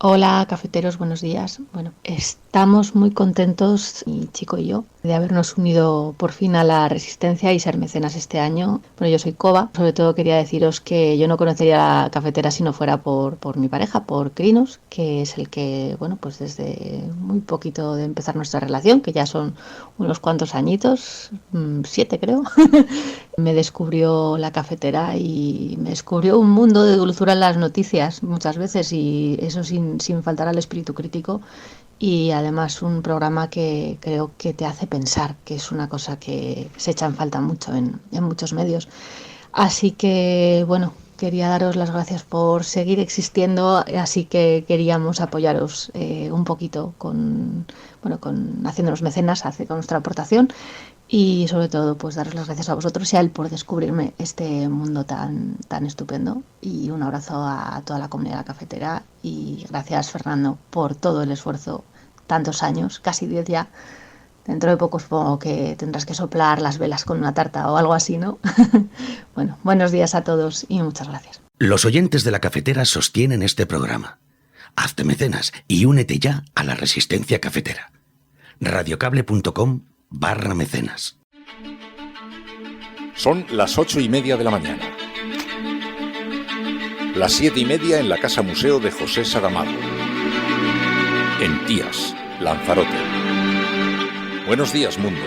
Hola, cafeteros, buenos días. Bueno, estamos muy contentos, mi chico y yo, de habernos unido por fin a la Resistencia y ser mecenas este año. Bueno, yo soy Coba. Sobre todo quería deciros que yo no conocería la cafetera si no fuera por mi pareja, por Crinos, que es el que, bueno, pues desde muy poquito de empezar nuestra relación, que ya son unos cuantos añitos, 7 creo, me descubrió la cafetera y me descubrió un mundo de dulzura en las noticias muchas veces, y eso sin faltar al espíritu crítico, y además un programa que creo que te hace pensar, que es una cosa que se echa en falta mucho en muchos medios. Así que bueno, quería daros las gracias por seguir existiendo, así que queríamos apoyaros un poquito con haciéndonos mecenas, con nuestra aportación, y sobre todo pues daros las gracias a vosotros y a él por descubrirme este mundo tan estupendo. Y un abrazo a toda la comunidad cafetera, y gracias, Fernando, por todo el esfuerzo, tantos años, casi 10 ya. Dentro de poco supongo que tendrás que soplar las velas con una tarta o algo así, ¿no? Bueno, buenos días a todos y muchas gracias. Los oyentes de la cafetera sostienen este programa. Hazte mecenas y únete ya a la Resistencia Cafetera. radiocable.com/mecenas. Son las 8:30 de la mañana. Las 7:30 en la Casa Museo de José Saramago. En Tías, Lanzarote. Buenos días, mundo.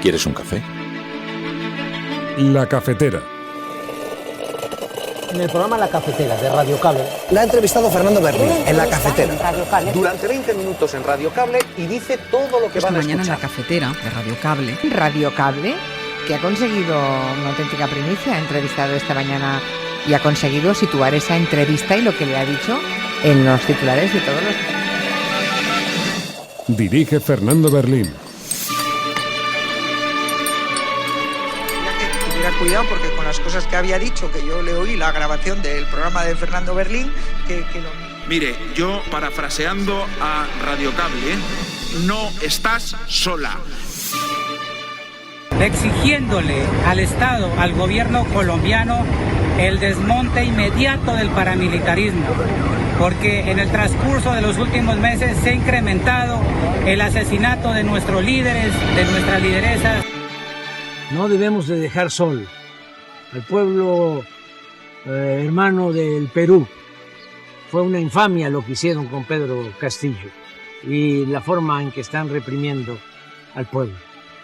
¿Quieres un café? La cafetera. En el programa La Cafetera de Radio Cable la ha entrevistado Fernando Berlín en La Cafetera. Durante 20 minutos en Radio Cable, y dice todo lo que van a mañana escuchar. En La Cafetera de Radio Cable. Radio Cable, que ha conseguido una auténtica primicia, ha entrevistado esta mañana y ha conseguido situar esa entrevista y lo que le ha dicho en los titulares de todos los... Dirige Fernando Berlín. Que tuviera cuidado, porque con las cosas que había dicho, que yo le oí la grabación del programa de Fernando Berlín, que lo... Mire, yo parafraseando a Radio Cable, no estás sola. Exigiéndole al Estado, al gobierno colombiano, el desmonte inmediato del paramilitarismo, porque en el transcurso de los últimos meses se ha incrementado el asesinato de nuestros líderes, de nuestras lideresas. no debemos de dejar solo al pueblo hermano del Perú. Fue una infamia lo que hicieron con Pedro Castillo y la forma en que están reprimiendo al pueblo.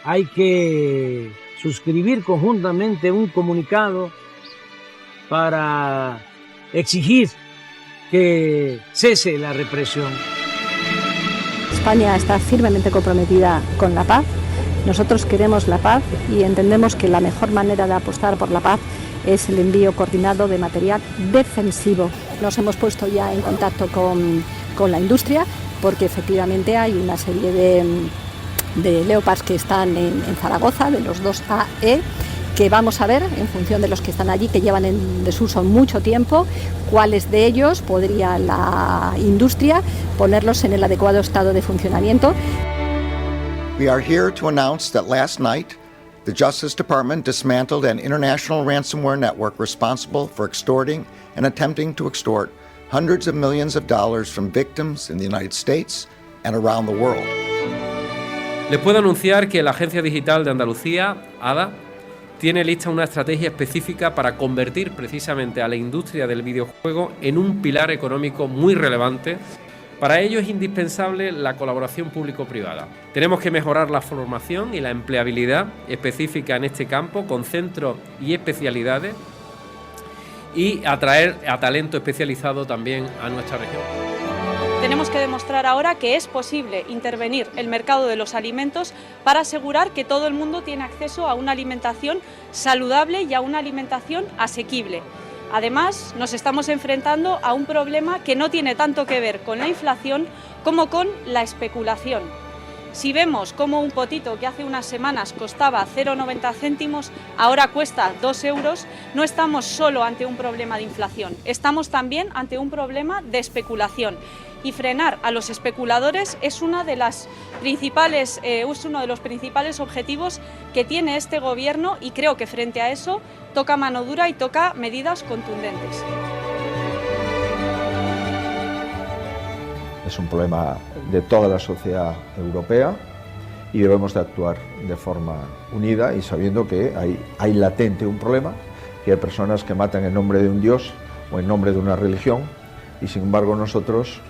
Hay que suscribir conjuntamente un comunicado para exigir que cese la represión. España está firmemente comprometida con la paz. Nosotros queremos la paz y entendemos que la mejor manera de apostar por la paz es el envío coordinado de material defensivo. Nos hemos puesto ya en contacto con la industria porque efectivamente hay una serie de Leopards que están en Zaragoza, de los 2AE, que vamos a ver, en función de los que están allí, que llevan en desuso mucho tiempo, cuáles de ellos podría la industria ponerlos en el adecuado estado de funcionamiento. We are here to announce that last night, the Justice Department dismantled an international ransomware network responsible for extorting and attempting to extort hundreds of millions of dollars from victims in the United States and around the world. Les puedo anunciar que la Agencia Digital de Andalucía, ADA, tiene lista una estrategia específica para convertir precisamente a la industria del videojuego en un pilar económico muy relevante. Para ello es indispensable la colaboración público-privada. Tenemos que mejorar la formación y la empleabilidad específica en este campo con centros y especialidades y atraer a talento especializado también a nuestra región. Tenemos que demostrar ahora que es posible intervenir el mercado de los alimentos para asegurar que todo el mundo tiene acceso a una alimentación saludable y a una alimentación asequible. Además, nos estamos enfrentando a un problema que no tiene tanto que ver con la inflación como con la especulación. Si vemos cómo un potito que hace unas semanas costaba 0,90 céntimos, ahora cuesta 2 euros, no estamos solo ante un problema de inflación, estamos también ante un problema de especulación. Y frenar a los especuladores es uno de los principales objetivos que tiene este gobierno, y creo que frente a eso toca mano dura y toca medidas contundentes. es un problema de toda la sociedad europea y debemos de actuar de forma unida y sabiendo que hay latente un problema, que hay personas que matan en nombre de un Dios o en nombre de una religión, y sin embargo nosotros,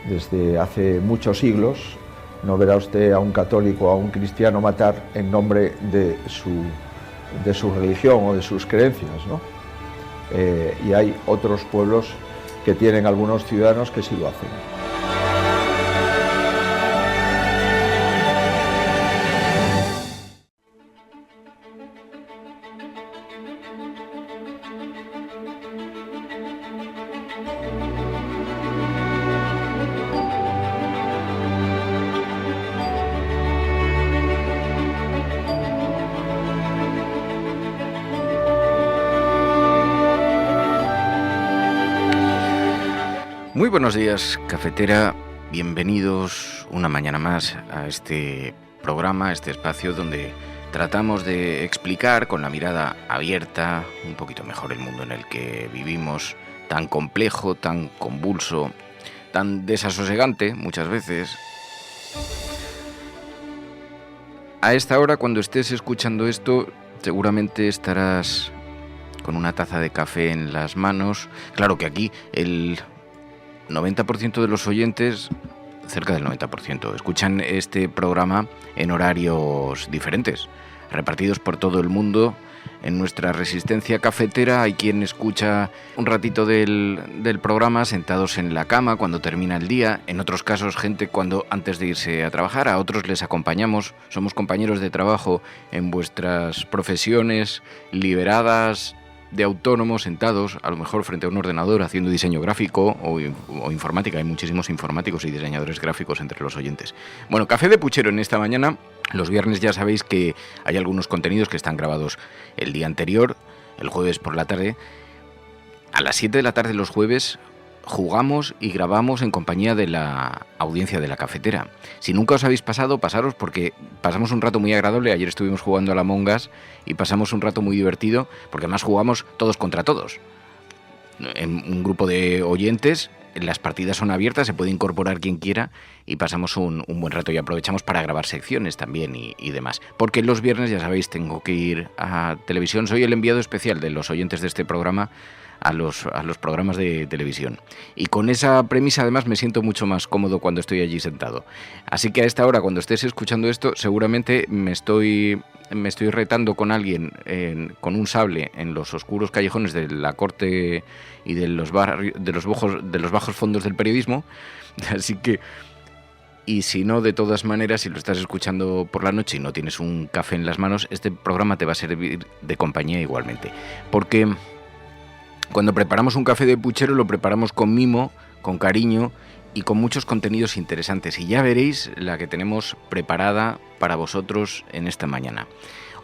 desde hace muchos siglos, no verá usted a un católico o a un cristiano matar en nombre de su religión o de sus creencias, ¿no? Y hay otros pueblos que tienen algunos ciudadanos que sí lo hacen. Muy buenos días, cafetera. Bienvenidos una mañana más a este programa, a este espacio donde tratamos de explicar con la mirada abierta un poquito mejor el mundo en el que vivimos, tan complejo, tan convulso, tan desasosegante muchas veces. A esta hora, cuando estés escuchando esto, seguramente estarás con una taza de café en las manos. Claro que aquí el 90% de los oyentes, cerca del 90%, escuchan este programa en horarios diferentes, repartidos por todo el mundo. En nuestra resistencia cafetera hay quien escucha un ratito del programa sentados en la cama cuando termina el día, en otros casos gente cuando antes de irse a trabajar, a otros les acompañamos, somos compañeros de trabajo en vuestras profesiones liberadas, de autónomos sentados, a lo mejor frente a un ordenador haciendo diseño gráfico o informática. Hay muchísimos informáticos y diseñadores gráficos entre los oyentes. Bueno, Café de Puchero en esta mañana. Los viernes ya sabéis que hay algunos contenidos que están grabados el día anterior, el jueves por la tarde. A las 7 de la tarde los jueves jugamos y grabamos en compañía de la audiencia de la cafetera. Si nunca os habéis pasado, pasaros, porque pasamos un rato muy agradable. Ayer estuvimos jugando a la Among Us y pasamos un rato muy divertido, porque además jugamos todos contra todos. En un grupo de oyentes, las partidas son abiertas, se puede incorporar quien quiera y pasamos un buen rato y aprovechamos para grabar secciones también y demás. Porque los viernes, ya sabéis, tengo que ir a televisión. Soy el enviado especial de los oyentes de este programa a los programas de televisión. Y con esa premisa además me siento mucho más cómodo cuando estoy allí sentado. Así que a esta hora, cuando estés escuchando esto, seguramente me estoy retando con alguien con un sable en los oscuros callejones de la corte y de los bajos fondos del periodismo. Así que, y si no, de todas maneras, si lo estás escuchando por la noche y no tienes un café en las manos, este programa te va a servir de compañía igualmente. Porque cuando preparamos un café de puchero lo preparamos con mimo, con cariño y con muchos contenidos interesantes. Y ya veréis la que tenemos preparada para vosotros en esta mañana.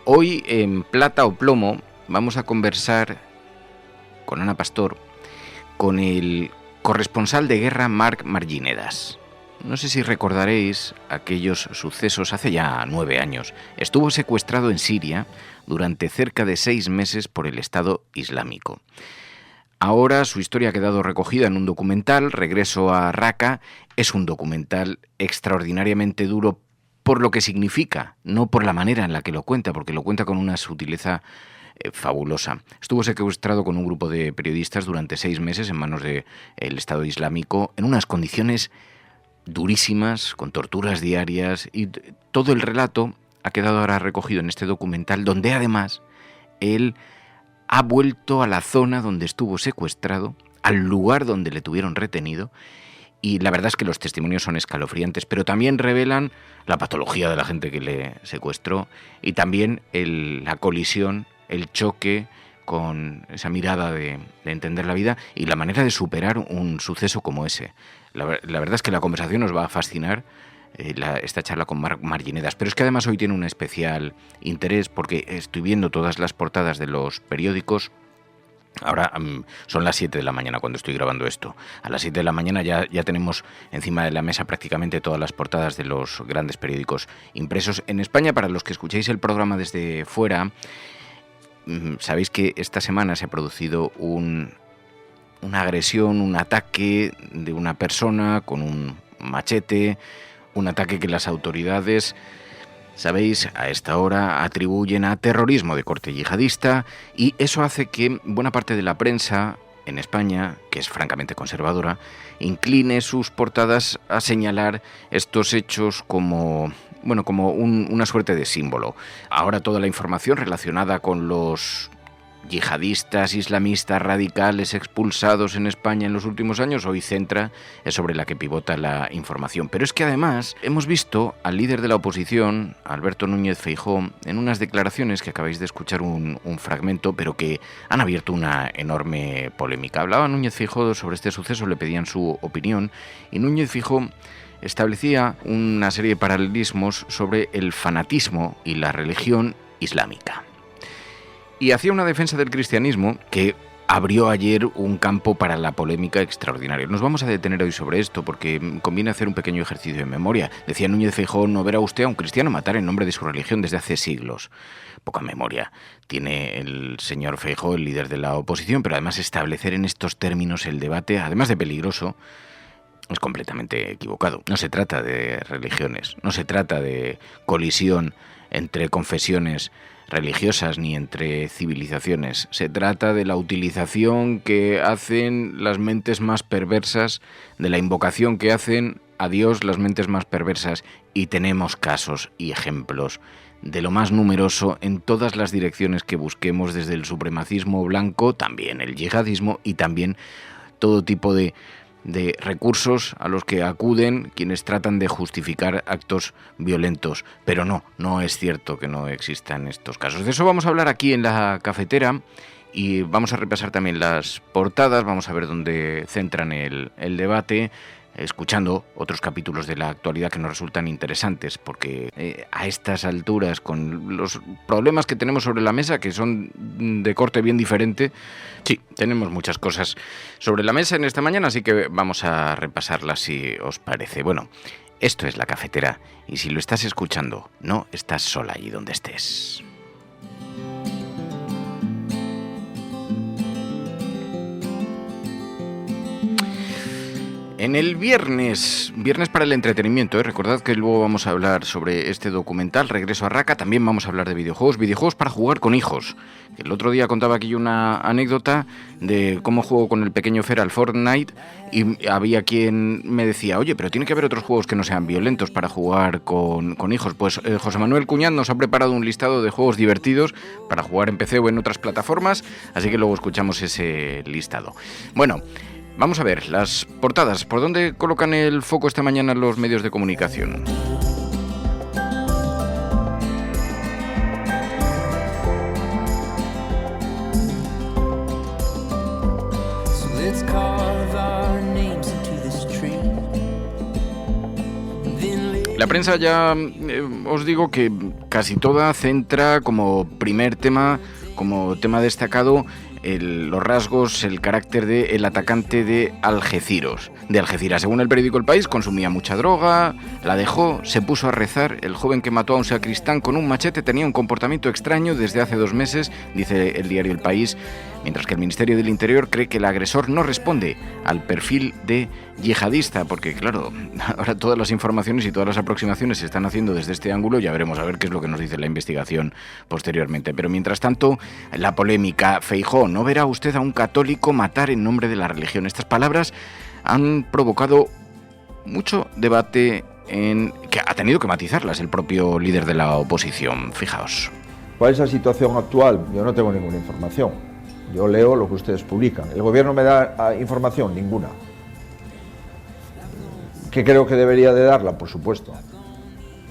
Hoy en Plata o Plomo vamos a conversar con Ana Pastor, con el corresponsal de guerra Marc Marginedas. No sé si recordaréis aquellos sucesos hace ya 9 años. Estuvo secuestrado en Siria durante cerca de 6 meses por el Estado Islámico. Ahora su historia ha quedado recogida en un documental, Regreso a Raqqa. Es un documental extraordinariamente duro por lo que significa, no por la manera en la que lo cuenta, porque lo cuenta con una sutileza fabulosa. Estuvo secuestrado con un grupo de periodistas durante 6 meses en manos del Estado Islámico, en unas condiciones durísimas, con torturas diarias, y todo el relato ha quedado ahora recogido en este documental, donde además él ha vuelto a la zona donde estuvo secuestrado, al lugar donde le tuvieron retenido, y la verdad es que los testimonios son escalofriantes, pero también revelan la patología de la gente que le secuestró y también la colisión, el choque con esa mirada de entender la vida y la manera de superar un suceso como ese. La verdad es que la conversación os va a fascinar, esta charla con Marc Marginedas, pero es que además hoy tiene un especial interés porque estoy viendo todas las portadas de los periódicos. Ahora son las 7 de la mañana cuando estoy grabando esto. A las 7 de la mañana ya tenemos encima de la mesa prácticamente todas las portadas de los grandes periódicos impresos en España. Para los que escucháis el programa desde fuera, sabéis que esta semana se ha producido un una agresión, un ataque de una persona con un machete, un ataque que las autoridades, sabéis, a esta hora atribuyen a terrorismo de corte yihadista, y eso hace que buena parte de la prensa en España, que es francamente conservadora, incline sus portadas a señalar estos hechos como una suerte de símbolo. Ahora toda la información relacionada con los yihadistas, islamistas, radicales expulsados en España en los últimos años, hoy centra, es sobre la que pivota la información. Pero es que además hemos visto al líder de la oposición, Alberto Núñez Feijóo, en unas declaraciones que acabáis de escuchar un fragmento, pero que han abierto una enorme polémica. Hablaba Núñez Feijóo sobre este suceso, le pedían su opinión, y Núñez Feijóo establecía una serie de paralelismos sobre el fanatismo y la religión islámica. Y hacía una defensa del cristianismo que abrió ayer un campo para la polémica extraordinaria. Nos vamos a detener hoy sobre esto porque conviene hacer un pequeño ejercicio de memoria. Decía Núñez Feijóo: no verá usted a un cristiano matar en nombre de su religión desde hace siglos. Poca memoria tiene el señor Feijóo, el líder de la oposición, pero además establecer en estos términos el debate, además de peligroso, es completamente equivocado. No se trata de religiones, no se trata de colisión entre confesiones religiosas ni entre civilizaciones. Se trata de la utilización que hacen las mentes más perversas, de la invocación que hacen a Dios las mentes más perversas, y tenemos casos y ejemplos de lo más numeroso en todas las direcciones que busquemos, desde el supremacismo blanco, también el yihadismo y también todo tipo de recursos a los que acuden quienes tratan de justificar actos violentos. Pero no es cierto que no existan estos casos. De eso vamos a hablar aquí en la cafetera, y vamos a repasar también las portadas, vamos a ver dónde centran el debate, escuchando otros capítulos de la actualidad que nos resultan interesantes, porque a estas alturas, con los problemas que tenemos sobre la mesa, que son de corte bien diferente, sí, tenemos muchas cosas sobre la mesa en esta mañana, así que vamos a repasarlas si os parece. Bueno, esto es La Cafetera, y si lo estás escuchando, no estás sola allí donde estés. En el viernes para el entretenimiento, recordad que luego vamos a hablar sobre este documental, Regreso a Raqqa. También vamos a hablar de videojuegos para jugar con hijos. El otro día contaba aquí una anécdota de cómo juego con el pequeño Fer al Fortnite, y había quien me decía: oye, pero tiene que haber otros juegos que no sean violentos para jugar con hijos. Pues José Manuel Cuñat nos ha preparado un listado de juegos divertidos para jugar en PC o en otras plataformas, así que luego escuchamos ese listado. Bueno, vamos a ver las portadas. ¿Por dónde colocan el foco esta mañana los medios de comunicación? La prensa ya os digo que casi toda centra como primer tema, como tema destacado, los rasgos, el carácter del atacante de Algeciras. Según el periódico El País, consumía mucha droga, la dejó, se puso a rezar. El joven que mató a un sacristán con un machete tenía un comportamiento extraño desde hace 2 meses, dice el diario El País, mientras que el Ministerio del Interior cree que el agresor no responde al perfil de yihadista, porque claro, ahora todas las informaciones y todas las aproximaciones se están haciendo desde este ángulo. Ya veremos a ver qué es lo que nos dice la investigación posteriormente. Pero mientras tanto, la polémica: Feijóo, no verá usted a un católico matar en nombre de la religión. Estas palabras han provocado mucho debate, que ha tenido que matizarlas el propio líder de la oposición. Fijaos. ¿Cuál es la situación actual? Yo no tengo ninguna información. Yo leo lo que ustedes publican. ¿El gobierno me da información? Ninguna. ¿Qué creo que debería de darla? Por supuesto.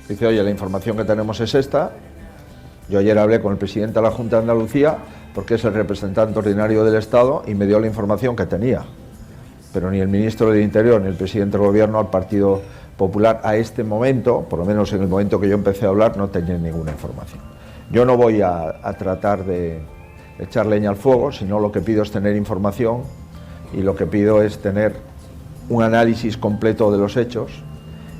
Dice: oye, la información que tenemos es esta. Yo ayer hablé con el presidente de la Junta de Andalucía, porque es el representante ordinario del Estado, y me dio la información que tenía. Pero ni el ministro del Interior ni el presidente del Gobierno, al Partido Popular, a este momento, por lo menos en el momento que yo empecé a hablar, no tenían ninguna información. Yo no voy a tratar de echar leña al fuego, sino lo que pido es tener información, y lo que pido es tener un análisis completo de los hechos,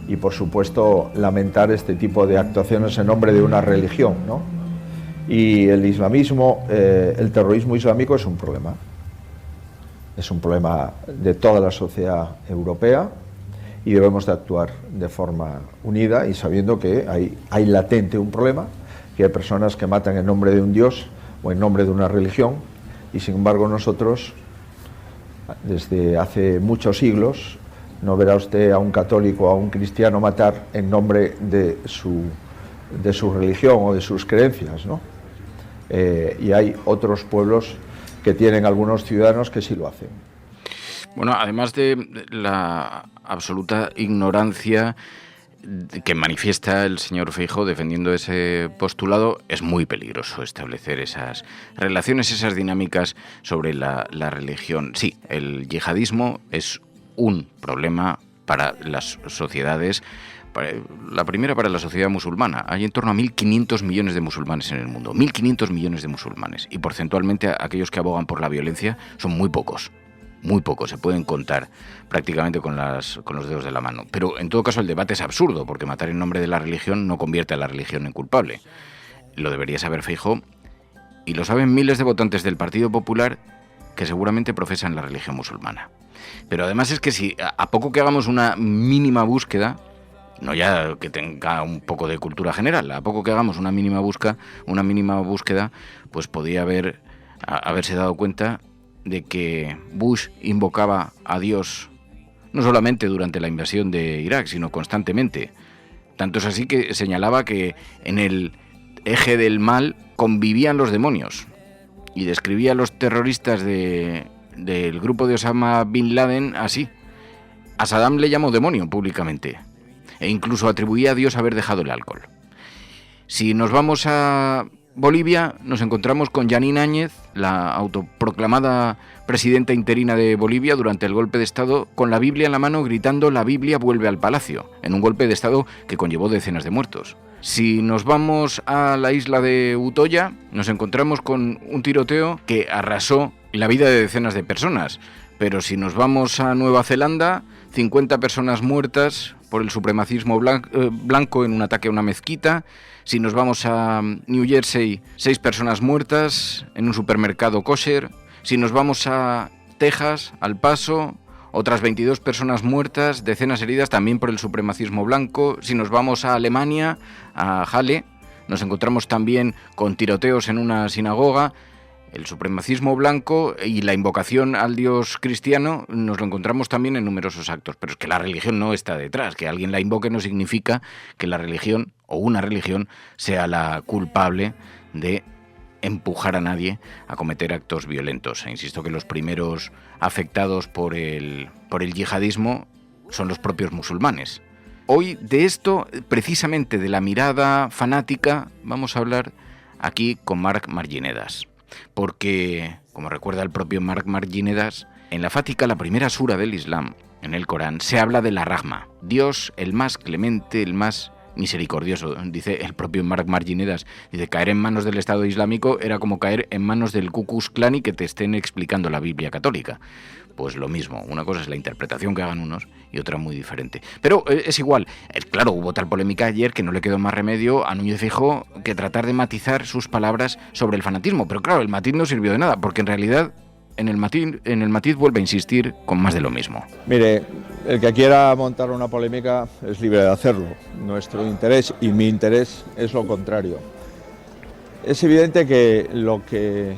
y por supuesto lamentar este tipo de actuaciones en nombre de una religión, ¿no? Y el islamismo, el terrorismo islámico es un problema. es un problema de toda la sociedad europea y debemos de actuar de forma unida y sabiendo que hay latente un problema, que hay personas que matan en nombre de un Dios o en nombre de una religión, y sin embargo nosotros, desde hace muchos siglos, no verá usted a un católico o a un cristiano matar en nombre de su religión o de sus creencias, ¿no? Y hay otros pueblos que tienen algunos ciudadanos que sí lo hacen. Bueno, además de la absoluta ignorancia que manifiesta el señor Feijóo defendiendo ese postulado, es muy peligroso establecer esas relaciones, esas dinámicas sobre la religión. Sí, el yihadismo es un problema para las sociedades. La primera, para la sociedad musulmana. Hay en torno a 1.500 millones de musulmanes en el mundo. 1.500 millones de musulmanes. Y porcentualmente aquellos que abogan por la violencia son muy pocos. Muy pocos. Se pueden contar prácticamente con los dedos de la mano. Pero en todo caso el debate es absurdo, porque matar en nombre de la religión no convierte a la religión en culpable. Lo debería saber Feijóo. Y lo saben miles de votantes del Partido Popular que seguramente profesan la religión musulmana. Pero además es que si a poco que hagamos una mínima búsqueda, no ya que tenga un poco de cultura general, a poco que hagamos una mínima búsqueda, pues podía haberse dado cuenta de que Bush invocaba a Dios no solamente durante la invasión de Irak, sino constantemente. Tanto es así que señalaba que en el eje del mal convivían los demonios y describía a los terroristas del grupo de Osama Bin Laden así. A Saddam le llamó demonio públicamente. E incluso atribuía a Dios haber dejado el alcohol. Si nos vamos a Bolivia, nos encontramos con Janine Áñez, la autoproclamada presidenta interina de Bolivia durante el golpe de Estado, con la Biblia en la mano gritando «La Biblia vuelve al palacio», en un golpe de Estado que conllevó decenas de muertos. Si nos vamos a la isla de Utoya, nos encontramos con un tiroteo que arrasó la vida de decenas de personas. Pero si nos vamos a Nueva Zelanda, 50 personas muertas por el supremacismo blanco en un ataque a una mezquita. Si nos vamos a New Jersey, 6 personas muertas en un supermercado kosher. Si nos vamos a Texas, al Paso, otras 22 personas muertas, decenas heridas también por el supremacismo blanco. Si nos vamos a Alemania, a Halle, nos encontramos también con tiroteos en una sinagoga. El supremacismo blanco y la invocación al Dios cristiano nos lo encontramos también en numerosos actos. Pero es que la religión no está detrás. Que alguien la invoque no significa que la religión o una religión sea la culpable de empujar a nadie a cometer actos violentos. E insisto que los primeros afectados por el yihadismo son los propios musulmanes. Hoy de esto, precisamente de la mirada fanática, vamos a hablar aquí con Marc Marginedas. Porque, como recuerda el propio Marc Marginedas, en la Fática, la primera sura del Islam, en el Corán, se habla de la Rahma, Dios el más clemente, el más misericordioso. Dice el propio Marc Marginedas, dice, caer en manos del Estado Islámico era como caer en manos del Ku Klux Klan y que te estén explicando la Biblia católica. Pues lo mismo, una cosa es la interpretación que hagan unos y otra muy diferente. Pero es igual, claro, hubo tal polémica ayer que no le quedó más remedio a Núñez Feijóo que tratar de matizar sus palabras sobre el fanatismo. Pero claro, el matiz no sirvió de nada, porque en realidad en el matiz vuelve a insistir con más de lo mismo. Mire, el que quiera montar una polémica es libre de hacerlo. Nuestro interés y mi interés es lo contrario. Es evidente que lo que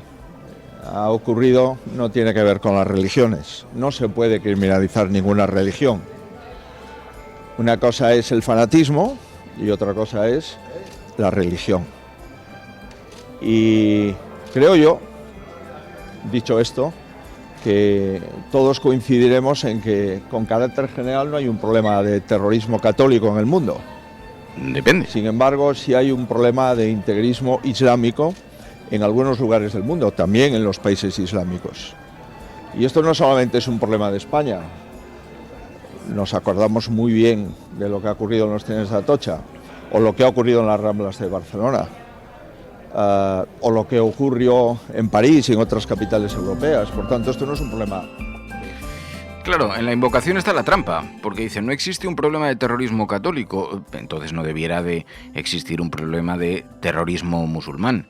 ha ocurrido no tiene que ver con las religiones. No se puede criminalizar ninguna religión. Una cosa es el fanatismo y otra cosa es la religión. Y creo yo, dicho esto, que todos coincidiremos en que con carácter general no hay un problema de terrorismo católico en el mundo. Depende. Sin embargo, sí hay un problema de integrismo islámico en algunos lugares del mundo, también en los países islámicos. Y esto no solamente es un problema de España. Nos acordamos muy bien de lo que ha ocurrido en los trenes de Atocha, o lo que ha ocurrido en las Ramblas de Barcelona, o lo que ocurrió en París y en otras capitales europeas. Por tanto, esto no es un problema. Claro, en la invocación está la trampa, porque dicen, no existe un problema de terrorismo católico, entonces no debiera de existir un problema de terrorismo musulmán.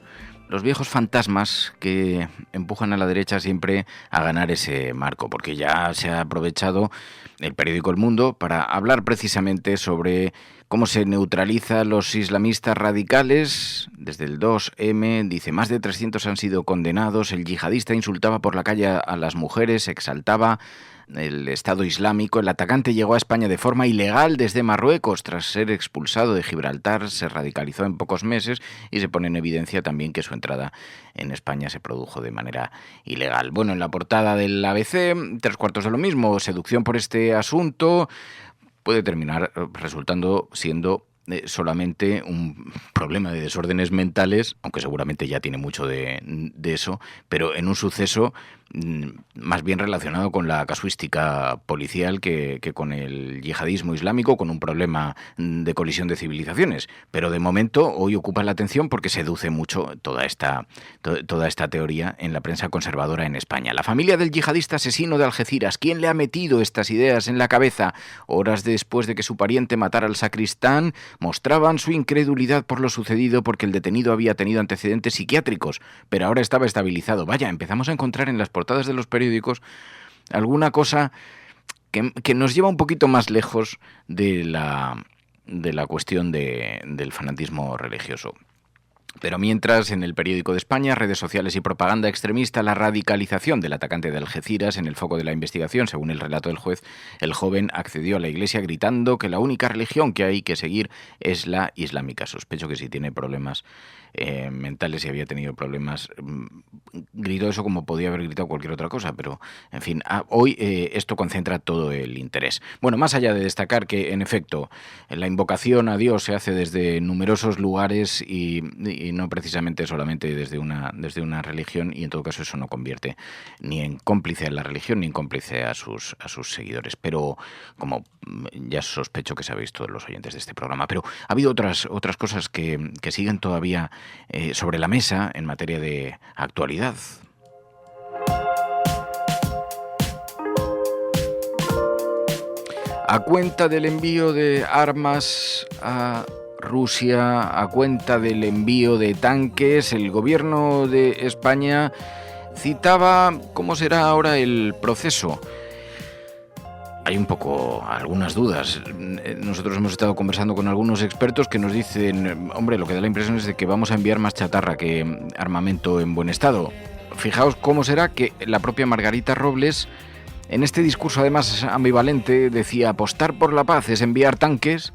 los viejos fantasmas que empujan a la derecha siempre a ganar ese marco, porque ya se ha aprovechado el periódico El Mundo para hablar precisamente sobre cómo se neutraliza los islamistas radicales. Desde el 2M dice, más de 300 han sido condenados, el yihadista insultaba por la calle a las mujeres, exaltaba el Estado Islámico, el atacante llegó a España de forma ilegal desde Marruecos, tras ser expulsado de Gibraltar, se radicalizó en pocos meses y se pone en evidencia también que su entrada en España se produjo de manera ilegal. Bueno, en la portada del ABC, 3/4 de lo mismo, seducción por este asunto, puede terminar resultando siendo solamente un problema de desórdenes mentales, aunque seguramente ya tiene mucho de eso, pero en un suceso más bien relacionado con la casuística policial que con el yihadismo islámico, con un problema de colisión de civilizaciones. Pero de momento hoy ocupa la atención porque seduce mucho toda esta teoría en la prensa conservadora en España. La familia del yihadista asesino de Algeciras, ¿quién le ha metido estas ideas en la cabeza? Horas después de que su pariente matara al sacristán, mostraban su incredulidad por lo sucedido porque el detenido había tenido antecedentes psiquiátricos, pero ahora estaba estabilizado. Vaya, empezamos a encontrar en las portadas de los periódicos alguna cosa que nos lleva un poquito más lejos de la cuestión del fanatismo religioso. Pero mientras, en el periódico de España, redes sociales y propaganda extremista, la radicalización del atacante de Algeciras en el foco de la investigación, según el relato del juez, el joven accedió a la iglesia gritando que la única religión que hay que seguir es la islámica. Sospecho que si tiene problemas mentales y había tenido problemas, gritó eso como podía haber gritado cualquier otra cosa, pero en fin, hoy esto concentra todo el interés. Bueno, más allá de destacar que en efecto la invocación a Dios se hace desde numerosos lugares y no precisamente solamente desde una religión, y en todo caso eso no convierte ni en cómplice a la religión ni en cómplice a sus seguidores, pero como ya sospecho que sabéis todos los oyentes de este programa. Pero ha habido otras cosas que siguen todavía sobre la mesa en materia de actualidad. A cuenta del envío de armas a Rusia, a cuenta del envío de tanques, el gobierno de España citaba cómo será ahora el proceso. Hay un poco algunas dudas. Nosotros hemos estado conversando con algunos expertos que nos dicen, hombre, lo que da la impresión es de que vamos a enviar más chatarra que armamento en buen estado. Fijaos cómo será que la propia Margarita Robles, en este discurso además ambivalente, decía apostar por la paz es enviar tanques,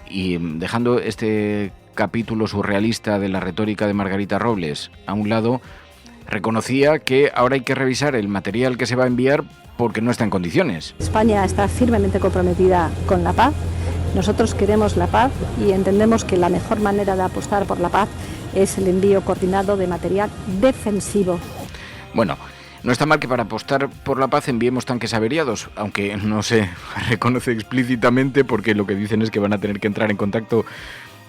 y dejando este capítulo surrealista de la retórica de Margarita Robles a un lado, reconocía que ahora hay que revisar el material que se va a enviar porque no está en condiciones. España está firmemente comprometida con la paz. Nosotros queremos la paz y entendemos que la mejor manera de apostar por la paz es el envío coordinado de material defensivo. Bueno, no está mal que para apostar por la paz enviemos tanques averiados, aunque no se reconoce explícitamente porque lo que dicen es que van a tener que entrar en contacto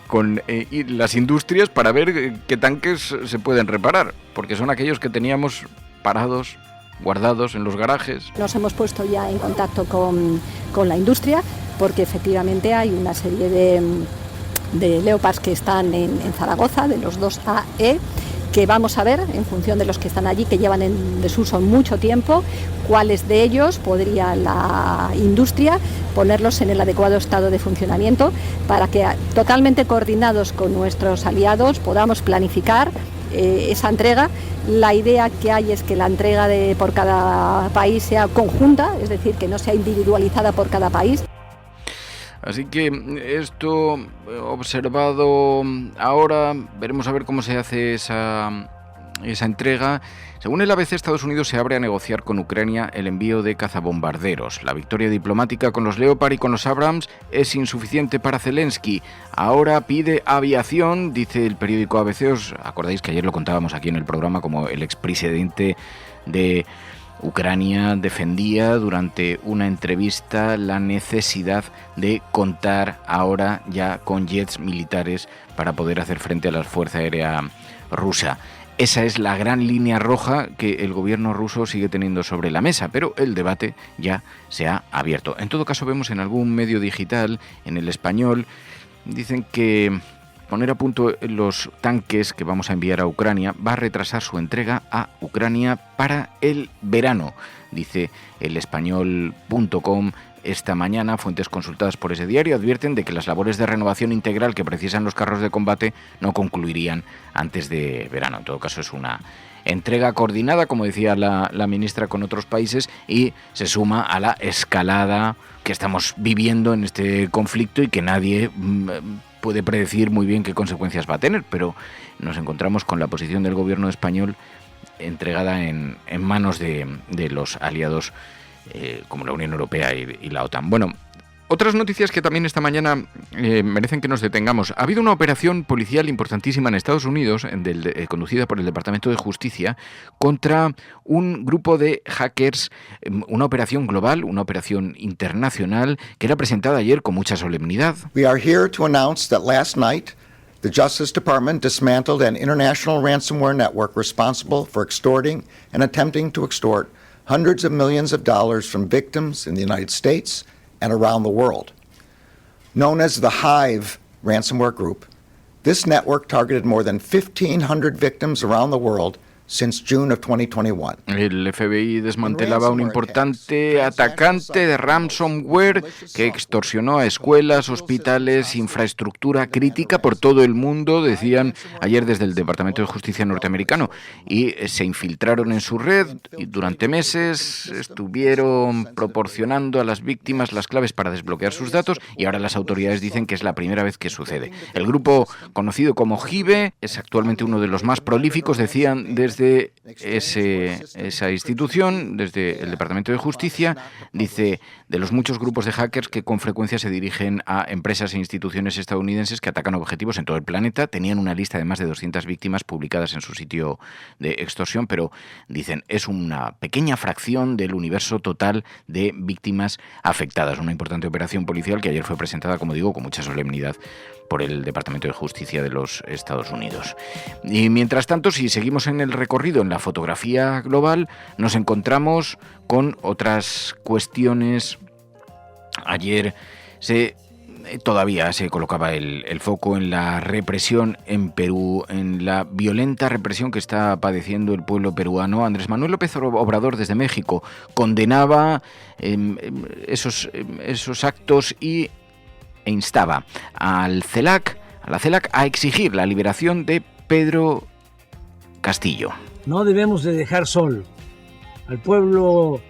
con las industrias para ver qué tanques se pueden reparar, porque son aquellos que teníamos parados, guardados en los garajes. Nos hemos puesto ya en contacto con la industria porque efectivamente hay una serie de Leopards que están en Zaragoza, de los 2AE, que vamos a ver, en función de los que están allí, que llevan en desuso mucho tiempo, cuáles de ellos podría la industria ponerlos en el adecuado estado de funcionamiento para que, totalmente coordinados con nuestros aliados, podamos planificar esa entrega. La idea que hay es que la entrega por cada país sea conjunta, es decir, que no sea individualizada por cada país. Así que esto observado ahora, veremos a ver cómo se hace esa entrega. Según el ABC, Estados Unidos se abre a negociar con Ucrania el envío de cazabombarderos. La victoria diplomática con los Leopard y con los Abrams es insuficiente para Zelensky. Ahora pide aviación, dice el periódico ABC. ¿Os acordáis que ayer lo contábamos aquí en el programa como el expresidente de Ucrania defendía durante una entrevista la necesidad de contar ahora ya con jets militares para poder hacer frente a la Fuerza Aérea rusa? Esa es la gran línea roja que el gobierno ruso sigue teniendo sobre la mesa, pero el debate ya se ha abierto. En todo caso, vemos en algún medio digital, en El Español, dicen que poner a punto los tanques que vamos a enviar a Ucrania, va a retrasar su entrega a Ucrania para el verano, dice el español.com. Esta mañana, fuentes consultadas por ese diario advierten de que las labores de renovación integral que precisan los carros de combate no concluirían antes de verano. En todo caso, es una entrega coordinada, como decía la ministra, con otros países, y se suma a la escalada que estamos viviendo en este conflicto y que nadie puede predecir muy bien qué consecuencias va a tener, pero nos encontramos con la posición del gobierno español entregada en manos de los aliados como la Unión Europea y la OTAN. Bueno, otras noticias que también esta mañana merecen que nos detengamos. Ha habido una operación policial importantísima en Estados Unidos, conducida por el Departamento de Justicia, contra un grupo de hackers, una operación global, una operación internacional, que era presentada ayer con mucha solemnidad. We are here to announce that last night the Justice Department dismantled an international ransomware network responsible for extorting and attempting to extort hundreds of millions of dollars from victims in the United States and around the world. Known as the Hive ransomware group, this network targeted more than 1,500 victims around the world since June of 2021. El FBI desmantelaba un importante atacante de ransomware que extorsionó a escuelas, hospitales, infraestructura crítica por todo el mundo, decían ayer desde el Departamento de Justicia norteamericano, y se infiltraron en su red y durante meses estuvieron proporcionando a las víctimas las claves para desbloquear sus datos, y ahora las autoridades dicen que es la primera vez que sucede. El grupo conocido como Hive es actualmente uno de los más prolíficos, decían desde esa institución, desde el Departamento de Justicia, dice, de los muchos grupos de hackers que con frecuencia se dirigen a empresas e instituciones estadounidenses que atacan objetivos en todo el planeta. Tenían una lista de más de 200 víctimas publicadas en su sitio de extorsión, pero dicen, es una pequeña fracción del universo total de víctimas afectadas. Una importante operación policial que ayer fue presentada, como digo, con mucha solemnidad por el Departamento de Justicia de los Estados Unidos. Y mientras tanto, si seguimos en el recorrido en la fotografía global, nos encontramos con otras cuestiones. Ayer todavía se colocaba el foco en la represión en Perú, en la violenta represión que está padeciendo el pueblo peruano. Andrés Manuel López Obrador desde México condenaba esos actos e instaba a la CELAC a exigir la liberación de Pedro Castillo. No debemos de dejar solo al pueblo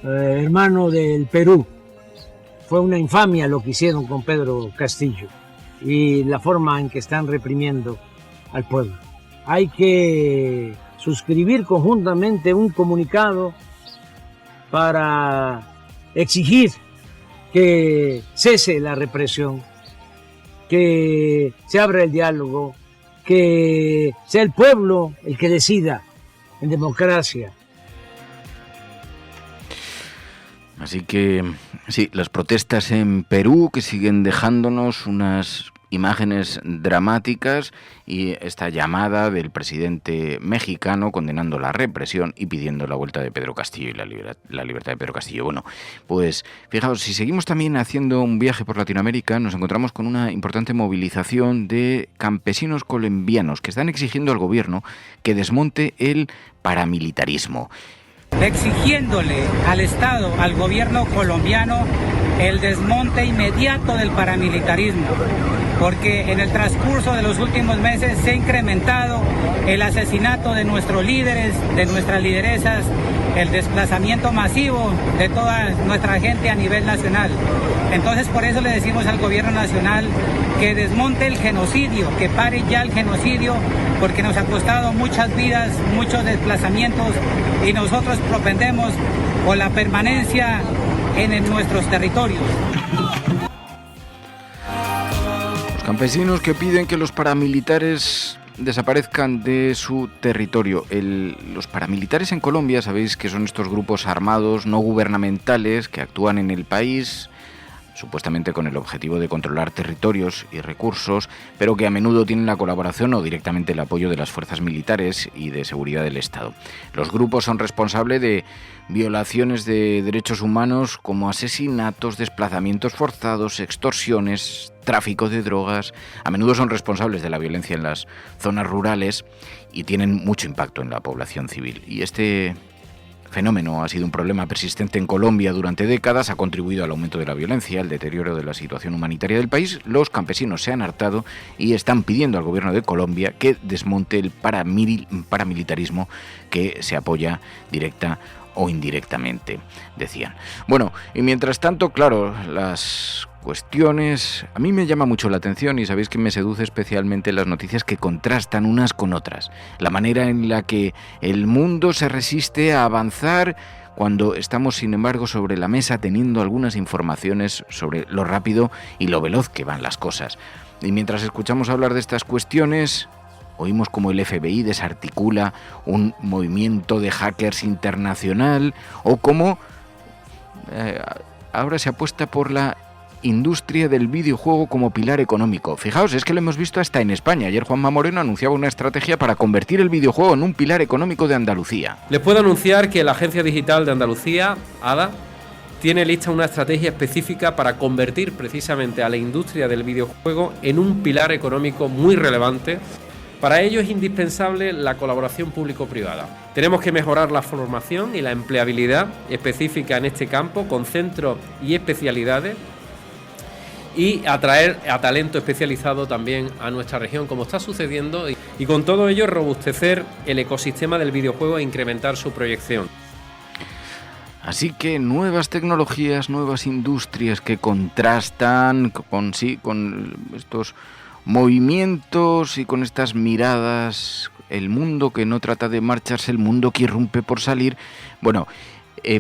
hermano del Perú. Fue una infamia lo que hicieron con Pedro Castillo y la forma en que están reprimiendo al pueblo. Hay que suscribir conjuntamente un comunicado para exigir que cese la represión, que se abra el diálogo, que sea el pueblo el que decida en democracia. Así que sí, las protestas en Perú que siguen dejándonos unas imágenes dramáticas y esta llamada del presidente mexicano condenando la represión y pidiendo la vuelta de Pedro Castillo y la libertad de Pedro Castillo. Bueno, pues fijaos, si seguimos también haciendo un viaje por Latinoamérica, nos encontramos con una importante movilización de campesinos colombianos que están exigiendo al gobierno que desmonte el paramilitarismo. Exigiéndole al Estado, al gobierno colombiano, el desmonte inmediato del paramilitarismo, porque en el transcurso de los últimos meses se ha incrementado el asesinato de nuestros líderes, de nuestras lideresas, el desplazamiento masivo de toda nuestra gente a nivel nacional. Entonces, por eso le decimos al gobierno nacional que desmonte el genocidio, que pare ya el genocidio, porque nos ha costado muchas vidas, muchos desplazamientos, y nosotros propendemos por la permanencia en nuestros territorios. Los campesinos que piden que los paramilitares desaparezcan de su territorio. Los paramilitares en Colombia, sabéis que son estos grupos armados no gubernamentales que actúan en el país, supuestamente con el objetivo de controlar territorios y recursos, pero que a menudo tienen la colaboración o directamente el apoyo de las fuerzas militares y de seguridad del Estado. Los grupos son responsables de violaciones de derechos humanos como asesinatos, desplazamientos forzados, extorsiones, tráfico de drogas. A menudo son responsables de la violencia en las zonas rurales y tienen mucho impacto en la población civil. Y este fenómeno ha sido un problema persistente en Colombia durante décadas, ha contribuido al aumento de la violencia, al deterioro de la situación humanitaria del país. Los campesinos se han hartado y están pidiendo al gobierno de Colombia que desmonte el paramilitarismo que se apoya directa o indirectamente, decían. Bueno, y mientras tanto, claro, las cuestiones... A mí me llama mucho la atención y sabéis que me seduce especialmente las noticias que contrastan unas con otras. La manera en la que el mundo se resiste a avanzar cuando estamos, sin embargo, sobre la mesa teniendo algunas informaciones sobre lo rápido y lo veloz que van las cosas. Y mientras escuchamos hablar de estas cuestiones, oímos como el FBI desarticula un movimiento de hackers internacional o como ahora se apuesta por la industria del videojuego como pilar económico. Fijaos, es que lo hemos visto hasta en España. Ayer Juanma Moreno anunciaba una estrategia para convertir el videojuego en un pilar económico de Andalucía. Les puedo anunciar que la Agencia Digital de Andalucía, ADA, tiene lista una estrategia específica para convertir precisamente a la industria del videojuego en un pilar económico muy relevante. Para ello es indispensable la colaboración público-privada. Tenemos que mejorar la formación y la empleabilidad específica en este campo con centros y especialidades y atraer a talento especializado también a nuestra región, como está sucediendo, y con todo ello robustecer el ecosistema del videojuego e incrementar su proyección. Así que nuevas tecnologías, nuevas industrias que contrastan con estos movimientos y con estas miradas, el mundo que no trata de marcharse, el mundo que irrumpe por salir. Bueno,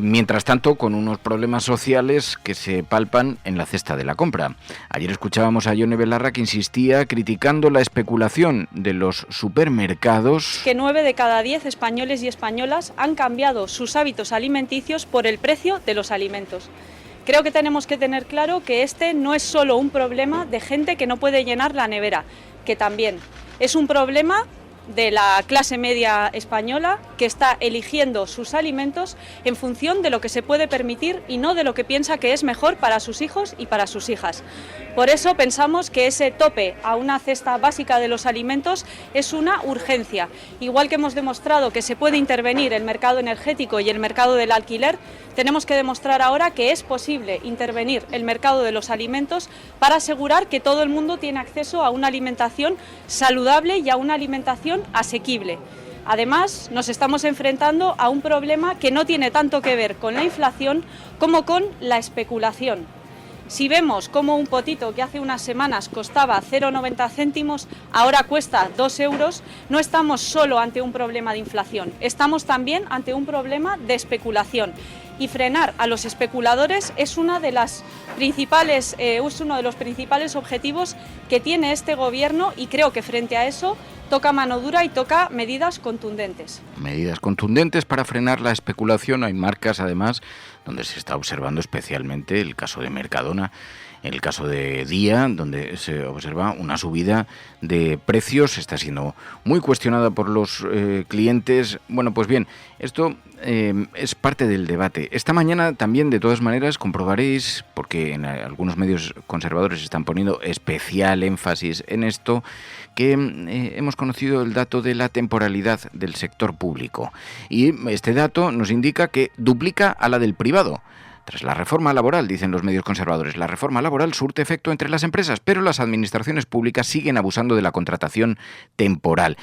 mientras tanto, con unos problemas sociales que se palpan en la cesta de la compra. Ayer escuchábamos a Yone Belarra, que insistía criticando la especulación de los supermercados. Que 9 de cada 10 españoles y españolas han cambiado sus hábitos alimenticios por el precio de los alimentos. Creo que tenemos que tener claro que este no es solo un problema de gente que no puede llenar la nevera, que también es un problema de la clase media española que está eligiendo sus alimentos en función de lo que se puede permitir y no de lo que piensa que es mejor para sus hijos y para sus hijas. Por eso pensamos que ese tope a una cesta básica de los alimentos es una urgencia. Igual que hemos demostrado que se puede intervenir el mercado energético y el mercado del alquiler, tenemos que demostrar ahora que es posible intervenir el mercado de los alimentos para asegurar que todo el mundo tiene acceso a una alimentación saludable y a una alimentación asequible. Además, nos estamos enfrentando a un problema que no tiene tanto que ver con la inflación como con la especulación. Si vemos cómo un potito que hace unas semanas costaba 0,90 céntimos, ahora cuesta 2 euros, no estamos solo ante un problema de inflación, estamos también ante un problema de especulación. Y frenar a los especuladores es uno de los principales objetivos que tiene este gobierno, y creo que frente a eso toca mano dura y toca medidas contundentes. Medidas contundentes para frenar la especulación. Hay marcas, además, donde se está observando especialmente el caso de Mercadona, el caso de Día, donde se observa una subida de precios, está siendo muy cuestionada por los clientes. Bueno, pues bien, esto es parte del debate. Esta mañana también, de todas maneras, comprobaréis, porque en algunos medios conservadores están poniendo especial énfasis en esto, que hemos conocido el dato de la temporalidad del sector público. Y este dato nos indica que duplica a la del privado. Tras la reforma laboral, dicen los medios conservadores, la reforma laboral surte efecto entre las empresas, pero las administraciones públicas siguen abusando de la contratación temporal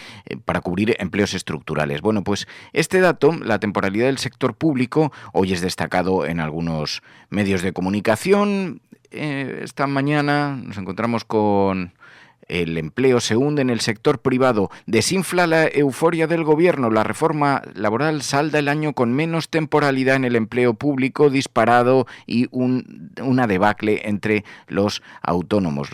para cubrir empleos estructurales. Bueno, pues este dato, la temporalidad del sector público, hoy es destacado en algunos medios de comunicación. Esta mañana nos encontramos con el empleo se hunde en el sector privado, desinfla la euforia del gobierno, la reforma laboral salda el año con menos temporalidad en el empleo público disparado y una debacle entre los autónomos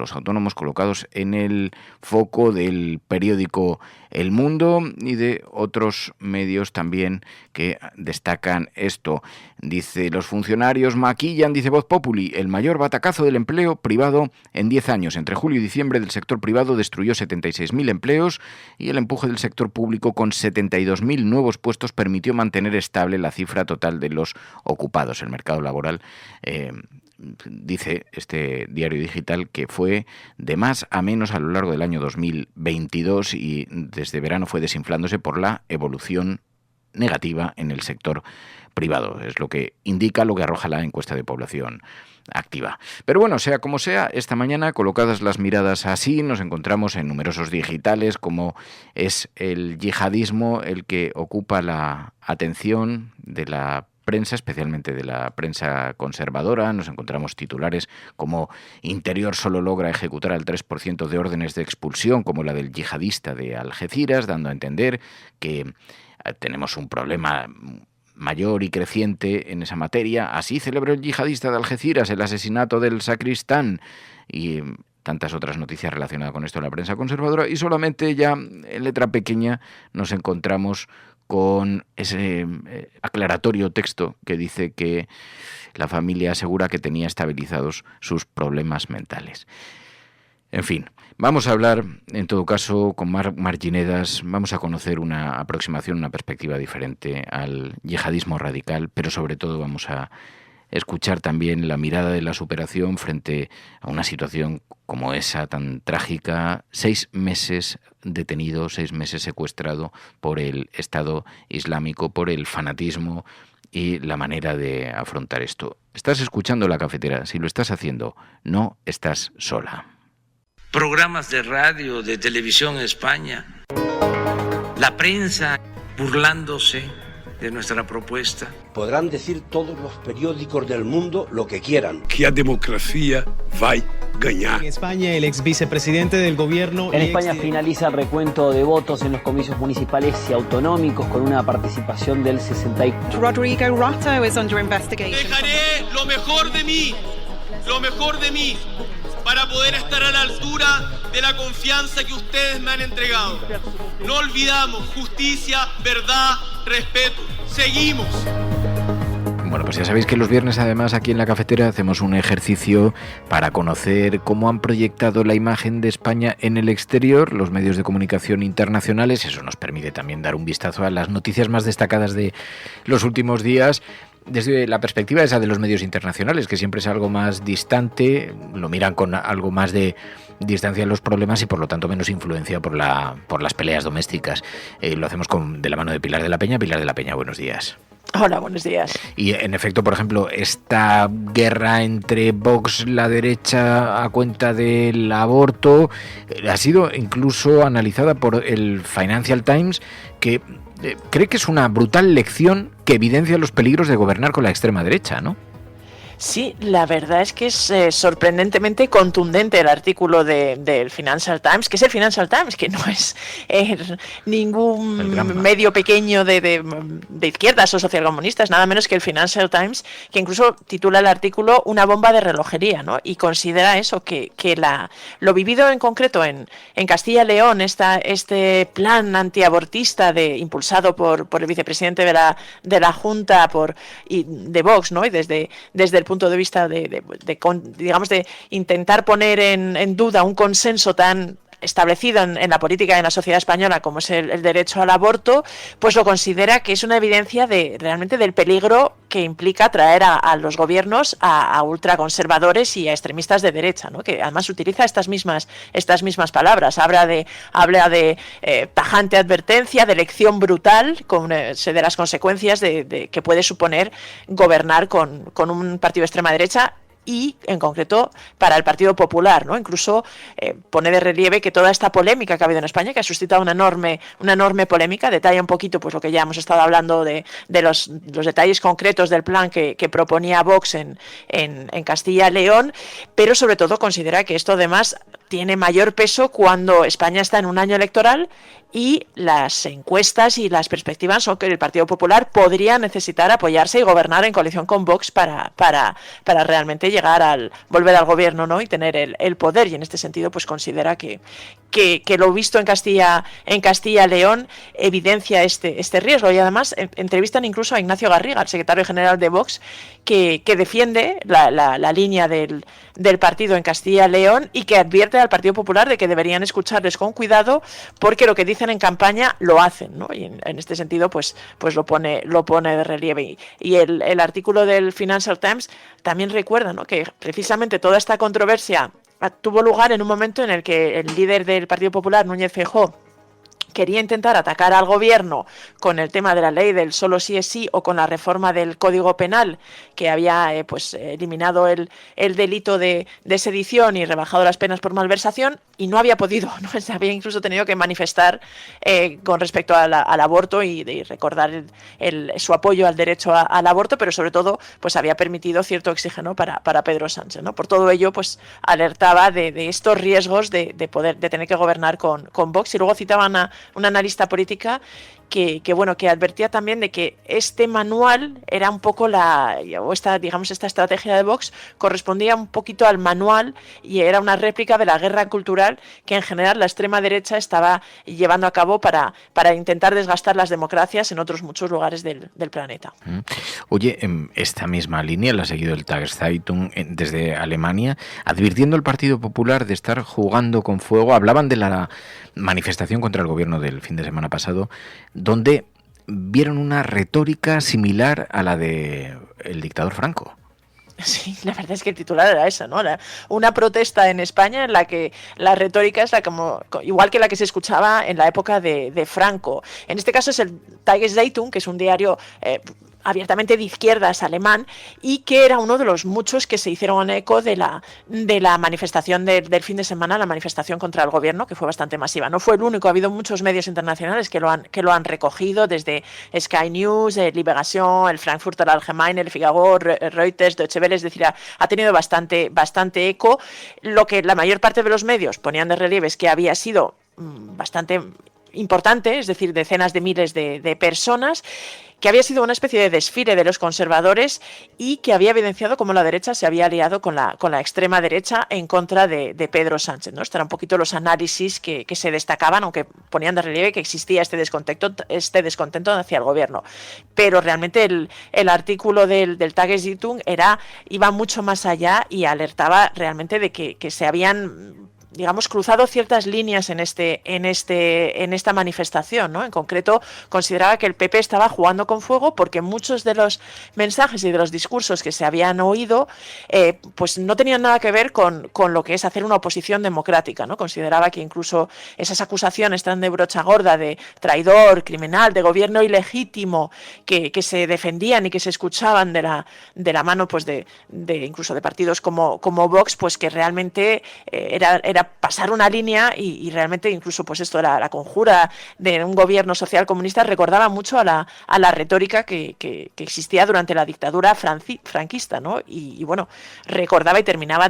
colocados en el foco del periódico El Mundo y de otros medios también que destacan esto. Dice, los funcionarios maquillan, dice Voz Populi, el mayor batacazo del empleo privado en 10 años. Entre julio y diciembre del sector privado destruyó 76.000 empleos y el empuje del sector público con 72.000 nuevos puestos permitió mantener estable la cifra total de los ocupados. El mercado laboral, dice este diario digital, que fue de más a menos a lo largo del año 2022 y desde verano fue desinflándose por la evolución negativa en el sector privado. Es lo que indica, lo que arroja la encuesta de población activa. Pero bueno, sea como sea, esta mañana, colocadas las miradas así, nos encontramos en numerosos digitales, como es el yihadismo el que ocupa la atención de la prensa, especialmente de la prensa conservadora. Nos encontramos titulares como Interior solo logra ejecutar al 3% de órdenes de expulsión, como la del yihadista de Algeciras, dando a entender que tenemos un problema mayor y creciente en esa materia. Así celebró el yihadista de Algeciras el asesinato del sacristán y tantas otras noticias relacionadas con esto en la prensa conservadora. Y solamente ya en letra pequeña nos encontramos con ese aclaratorio texto que dice que la familia asegura que tenía estabilizados sus problemas mentales. En fin, vamos a hablar, en todo caso, con Marginedas, vamos a conocer una aproximación, una perspectiva diferente al yihadismo radical, pero sobre todo vamos a escuchar también la mirada de la superación frente a una situación como esa tan trágica. 6 meses detenido, 6 meses secuestrado por el Estado Islámico, por el fanatismo y la manera de afrontar esto. Estás escuchando La Cafetera. Si lo estás haciendo, no estás sola. Programas de radio, de televisión en España, la prensa burlándose de nuestra propuesta. Podrán decir todos los periódicos del mundo lo que quieran. Que a democracia va a ganar. En España, el ex vicepresidente del gobierno... En España finaliza el recuento de votos en los comicios municipales y autonómicos con una participación del 64%. Rodrigo Rato is under investigation. Dejaré lo mejor de mí, para poder estar a la altura de la confianza que ustedes me han entregado. No olvidamos justicia, verdad, respeto. Seguimos. Bueno, pues ya sabéis que los viernes además aquí en La Cafetera hacemos un ejercicio para conocer cómo han proyectado la imagen de España en el exterior los medios de comunicación internacionales. Eso nos permite también dar un vistazo a las noticias más destacadas de los últimos días desde la perspectiva esa de los medios internacionales, que siempre es algo más distante, lo miran con algo más de distancia en los problemas y por lo tanto menos influencia por las peleas domésticas. Lo hacemos de la mano de Pilar de la Peña. Pilar de la Peña, buenos días. Hola, buenos días. Y en efecto, por ejemplo, esta guerra entre Vox, la derecha, a cuenta del aborto, ha sido incluso analizada por el Financial Times, que cree que es una brutal lección que evidencia los peligros de gobernar con la extrema derecha, ¿no? Sí, la verdad es que es sorprendentemente contundente el artículo del Financial Times, que es el Financial Times, que no es ningún medio pequeño de izquierdas o socialcomunistas, nada menos que el Financial Times, que incluso titula el artículo una bomba de relojería, ¿no? Y considera eso, que lo vivido en concreto en Castilla y León, este plan antiabortista impulsado por el vicepresidente de la Junta de Vox, ¿no? Y desde el punto de vista de intentar poner en duda un consenso tan establecido en la política y en la sociedad española como es el derecho al aborto, pues lo considera que es una evidencia realmente del peligro que implica traer a los gobiernos a ultraconservadores y a extremistas de derecha, ¿no? Que además utiliza estas mismas palabras. Habla de tajante advertencia, de lección brutal, de las consecuencias que puede suponer gobernar con un partido de extrema derecha y, en concreto, para el Partido Popular, ¿no? Incluso pone de relieve que toda esta polémica que ha habido en España, que ha suscitado una enorme polémica, detalla un poquito pues lo que ya hemos estado hablando de los detalles concretos del plan que proponía Vox en Castilla y León, pero sobre todo considera que esto además tiene mayor peso cuando España está en un año electoral y las encuestas y las perspectivas son que el Partido Popular podría necesitar apoyarse y gobernar en coalición con Vox para realmente volver al gobierno, ¿no? Y tener el poder, y en este sentido pues considera que lo visto en Castilla y León evidencia este riesgo, y además entrevistan incluso a Ignacio Garriga, el secretario general de Vox, que defiende la línea del partido en Castilla y León y que advierte al Partido Popular de que deberían escucharles con cuidado porque lo que dicen en campaña lo hacen, ¿no? Y en este sentido pues lo pone de relieve, y el artículo del Financial Times también recuerda, ¿no?, que precisamente toda esta controversia tuvo lugar en un momento en el que el líder del Partido Popular, Núñez Feijóo, quería intentar atacar al gobierno con el tema de la ley del solo sí es sí, o con la reforma del Código Penal, que había eliminado el delito de sedición y rebajado las penas por malversación, y no había podido, ¿no? Se había incluso tenido que manifestar con respecto al aborto y recordar su apoyo al derecho al aborto, pero sobre todo pues había permitido cierto oxígeno para Pedro Sánchez, ¿no? Por todo ello pues alertaba de estos riesgos de tener que gobernar con Vox, y luego citaban a una analista política que advertía también de que este manual era un poco esta estrategia de Vox correspondía un poquito al manual, y era una réplica de la guerra cultural que en general la extrema derecha estaba llevando a cabo para intentar desgastar las democracias en otros muchos lugares del planeta. Oye, esta misma línea la ha seguido el Tageszeitung desde Alemania, advirtiendo al Partido Popular de estar jugando con fuego. Hablaban de la manifestación contra el gobierno del fin de semana pasado, donde vieron una retórica similar a la de el dictador Franco. Sí, la verdad es que el titular era esa, ¿no? Una protesta en España en la que la retórica es igual que la que se escuchaba en la época de Franco. En este caso es el Tageszeitung, que es un diario abiertamente de izquierdas alemán, y que era uno de los muchos que se hicieron eco de la manifestación del fin de semana, la manifestación contra el gobierno, que fue bastante masiva. No fue el único, ha habido muchos medios internacionales que lo han recogido, desde Sky News, Liberación, el Frankfurter Allgemeine, el Figaro, Reuters, Deutsche Welle, es decir, ha tenido bastante eco. Lo que la mayor parte de los medios ponían de relieve es que había sido bastante importante, es decir, decenas de miles de personas, que había sido una especie de desfile de los conservadores y que había evidenciado cómo la derecha se había aliado con la extrema derecha en contra de Pedro Sánchez, ¿no? Estos eran un poquito los análisis que se destacaban, aunque ponían de relieve que existía este descontento hacia el gobierno. Pero realmente el artículo del Tageszeitung iba mucho más allá y alertaba realmente de que se habían, digamos, cruzado ciertas líneas en esta manifestación, ¿no? En concreto, consideraba que el PP estaba jugando con fuego porque muchos de los mensajes y de los discursos que se habían oído pues no tenían nada que ver con lo que es hacer una oposición democrática, ¿no? Consideraba que incluso esas acusaciones tan de brocha gorda de traidor, criminal, de gobierno ilegítimo que se defendían y que se escuchaban de la mano pues de incluso de partidos como Vox, pues que realmente era pasar una línea y realmente incluso pues esto era la conjura de un gobierno social comunista, recordaba mucho a la retórica que existía durante la dictadura franquista, ¿no? Y bueno, recordaba y terminaba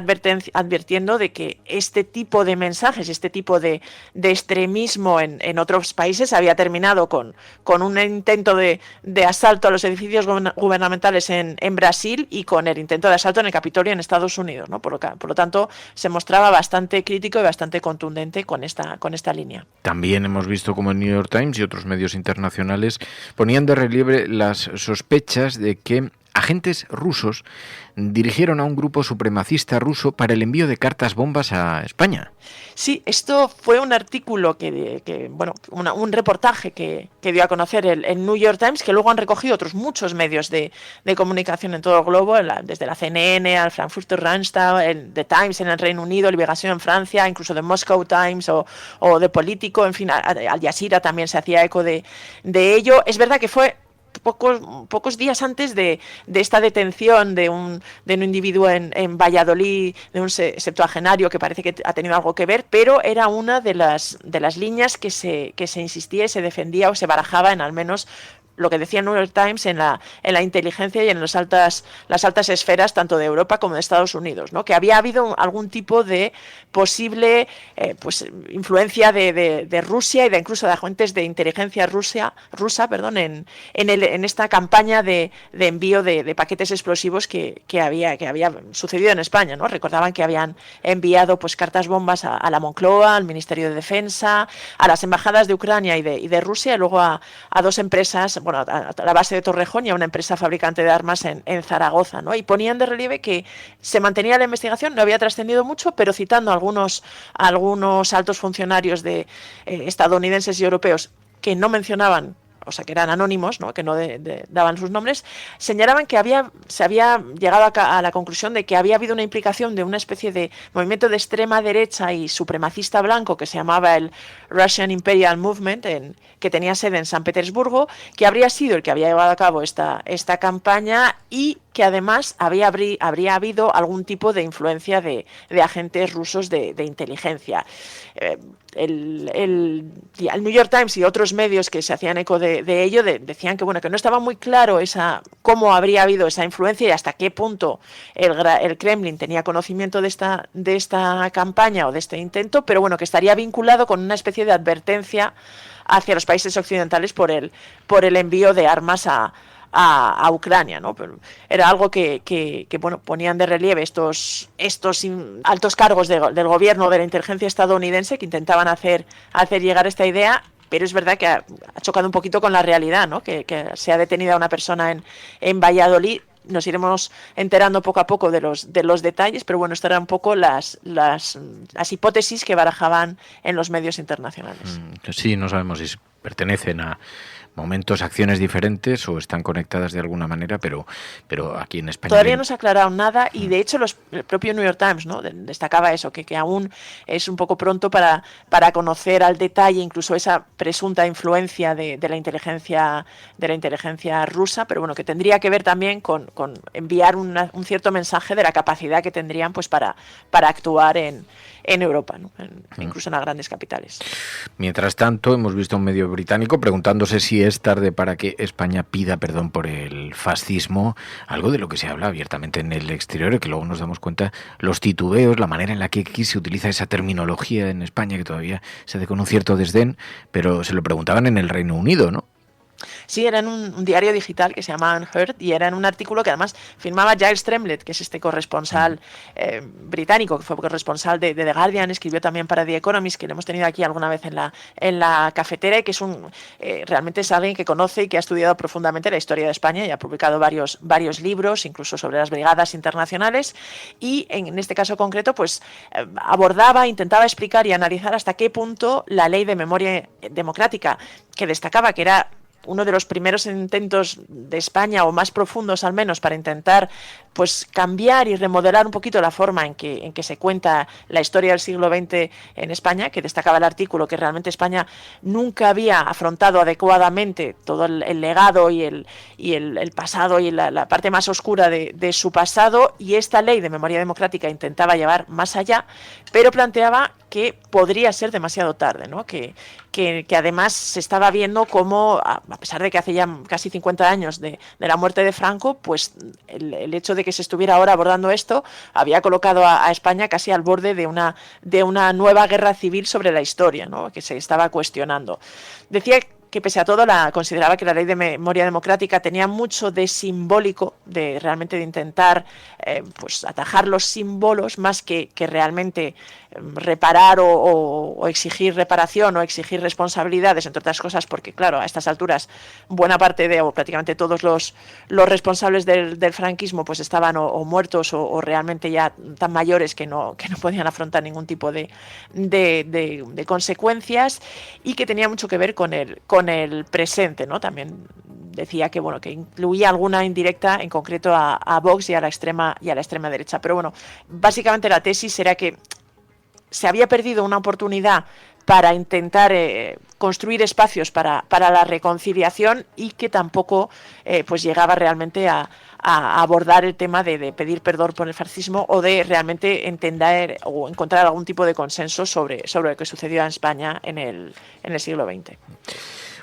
advirtiendo de que este tipo de mensajes, este tipo de extremismo en otros países había terminado con un intento de asalto a los edificios gubernamentales en Brasil y con el intento de asalto en el Capitolio en Estados Unidos, ¿no? Por lo tanto, se mostraba bastante crítico y bastante contundente con esta línea. También hemos visto como el New York Times y otros medios internacionales ponían de relieve las sospechas de que agentes rusos dirigieron a un grupo supremacista ruso para el envío de cartas bombas a España. Sí, esto fue un artículo un reportaje que dio a conocer el New York Times, que luego han recogido otros muchos medios de comunicación en todo el globo, desde la CNN al Frankfurter Rundschau, el The Times en el Reino Unido, Liberación en Francia, incluso The Moscow Times o The Politico, en fin, Al Jazeera también se hacía eco de ello. Es verdad que fue pocos días antes de esta detención de un individuo en Valladolid, de un septuagenario que parece que ha tenido algo que ver, pero era una de las líneas que se insistía y se defendía o se barajaba en al menos lo que decía el New York Times en la inteligencia y en las altas esferas tanto de Europa como de Estados Unidos, ¿no? Que había habido algún tipo de posible pues influencia de Rusia y de incluso de agentes de inteligencia rusa en esta campaña de envío de paquetes explosivos que había sucedido en España, ¿no? Recordaban que habían enviado pues cartas bombas a la Moncloa, al Ministerio de Defensa, a las embajadas de Ucrania y de Rusia, y luego a dos empresas, bueno, a la base de Torrejón y a una empresa fabricante de armas en Zaragoza, ¿no? Y ponían de relieve que se mantenía la investigación, no había trascendido mucho, pero citando a algunos altos funcionarios de estadounidenses y europeos que no mencionaban, o sea, que eran anónimos, ¿no? Que no daban sus nombres, señalaban que se había llegado a la conclusión de que había habido una implicación de una especie de movimiento de extrema derecha y supremacista blanco que se llamaba el Russian Imperial Movement, que tenía sede en San Petersburgo, que habría sido el que había llevado a cabo esta campaña y que además habría habido algún tipo de influencia de agentes rusos de inteligencia. El New York Times y otros medios que se hacían eco de ello decían que no estaba muy claro cómo habría habido esa influencia y hasta qué punto el Kremlin tenía conocimiento de esta campaña o de este intento, pero bueno, que estaría vinculado con una especie de advertencia hacia los países occidentales por el envío de armas a Ucrania, ¿no? Pero era algo que ponían de relieve estos altos cargos del gobierno de la inteligencia estadounidense que intentaban hacer llegar esta idea, pero es verdad que ha chocado un poquito con la realidad, ¿no? Que se ha detenido a una persona en Valladolid. Nos iremos enterando poco a poco de los detalles, pero bueno, estas eran un poco las hipótesis que barajaban en los medios internacionales. Sí, no sabemos si pertenecen a momentos, acciones diferentes o están conectadas de alguna manera, pero aquí en España todavía no se ha aclarado nada y de hecho el propio New York Times, ¿no? Destacaba eso, que aún es un poco pronto para conocer al detalle incluso esa presunta influencia de la inteligencia rusa, pero bueno, que tendría que ver también con enviar un cierto mensaje de la capacidad que tendrían pues para actuar en Europa, ¿no? Incluso en las grandes capitales. Mientras tanto, hemos visto a un medio británico preguntándose si es tarde para que España pida perdón por el fascismo, algo de lo que se habla abiertamente en el exterior y que luego nos damos cuenta los titubeos, la manera en la que aquí se utiliza esa terminología en España que todavía se hace con un cierto desdén, pero se lo preguntaban en el Reino Unido, ¿no? Sí, era en un diario digital que se llama Unheard y era en un artículo que además firmaba Giles Tremlett, que es este corresponsal británico, que fue corresponsal de The Guardian, escribió también para The Economist, que lo hemos tenido aquí alguna vez en la cafetera y que es realmente es alguien que conoce y que ha estudiado profundamente la historia de España y ha publicado varios libros, incluso sobre las brigadas internacionales y en este caso concreto pues intentaba explicar y analizar hasta qué punto la ley de memoria democrática, que destacaba que era uno de los primeros intentos de España, o más profundos al menos, para intentar pues cambiar y remodelar un poquito la forma en que se cuenta la historia del siglo XX en España, que destacaba el artículo que realmente España nunca había afrontado adecuadamente todo el legado y el pasado y la parte más oscura de su pasado, y esta ley de memoria democrática intentaba llevar más allá, pero planteaba que podría ser demasiado tarde, ¿no? Que además se estaba viendo como, a pesar de que hace ya casi 50 años de la muerte de Franco, pues el hecho de que se estuviera ahora abordando esto había colocado a España casi al borde de una nueva guerra civil sobre la historia, ¿no? Que se estaba cuestionando. Decía que pese a todo consideraba que la ley de memoria democrática tenía mucho de simbólico, de realmente de intentar pues atajar los símbolos más que realmente reparar o exigir reparación o exigir responsabilidades, entre otras cosas, porque claro, a estas alturas buena parte o prácticamente todos los responsables del franquismo pues estaban o muertos o realmente ya tan mayores que no podían afrontar ningún tipo de consecuencias, y que tenía mucho que ver con el presente, ¿no? También decía que incluía alguna indirecta en concreto a Vox y a la extrema derecha, pero bueno, básicamente la tesis era que se había perdido una oportunidad para intentar construir espacios para la reconciliación, y que tampoco pues llegaba realmente a abordar el tema de pedir perdón por el fascismo o de realmente entender o encontrar algún tipo de consenso sobre lo que sucedió en España en el siglo XX.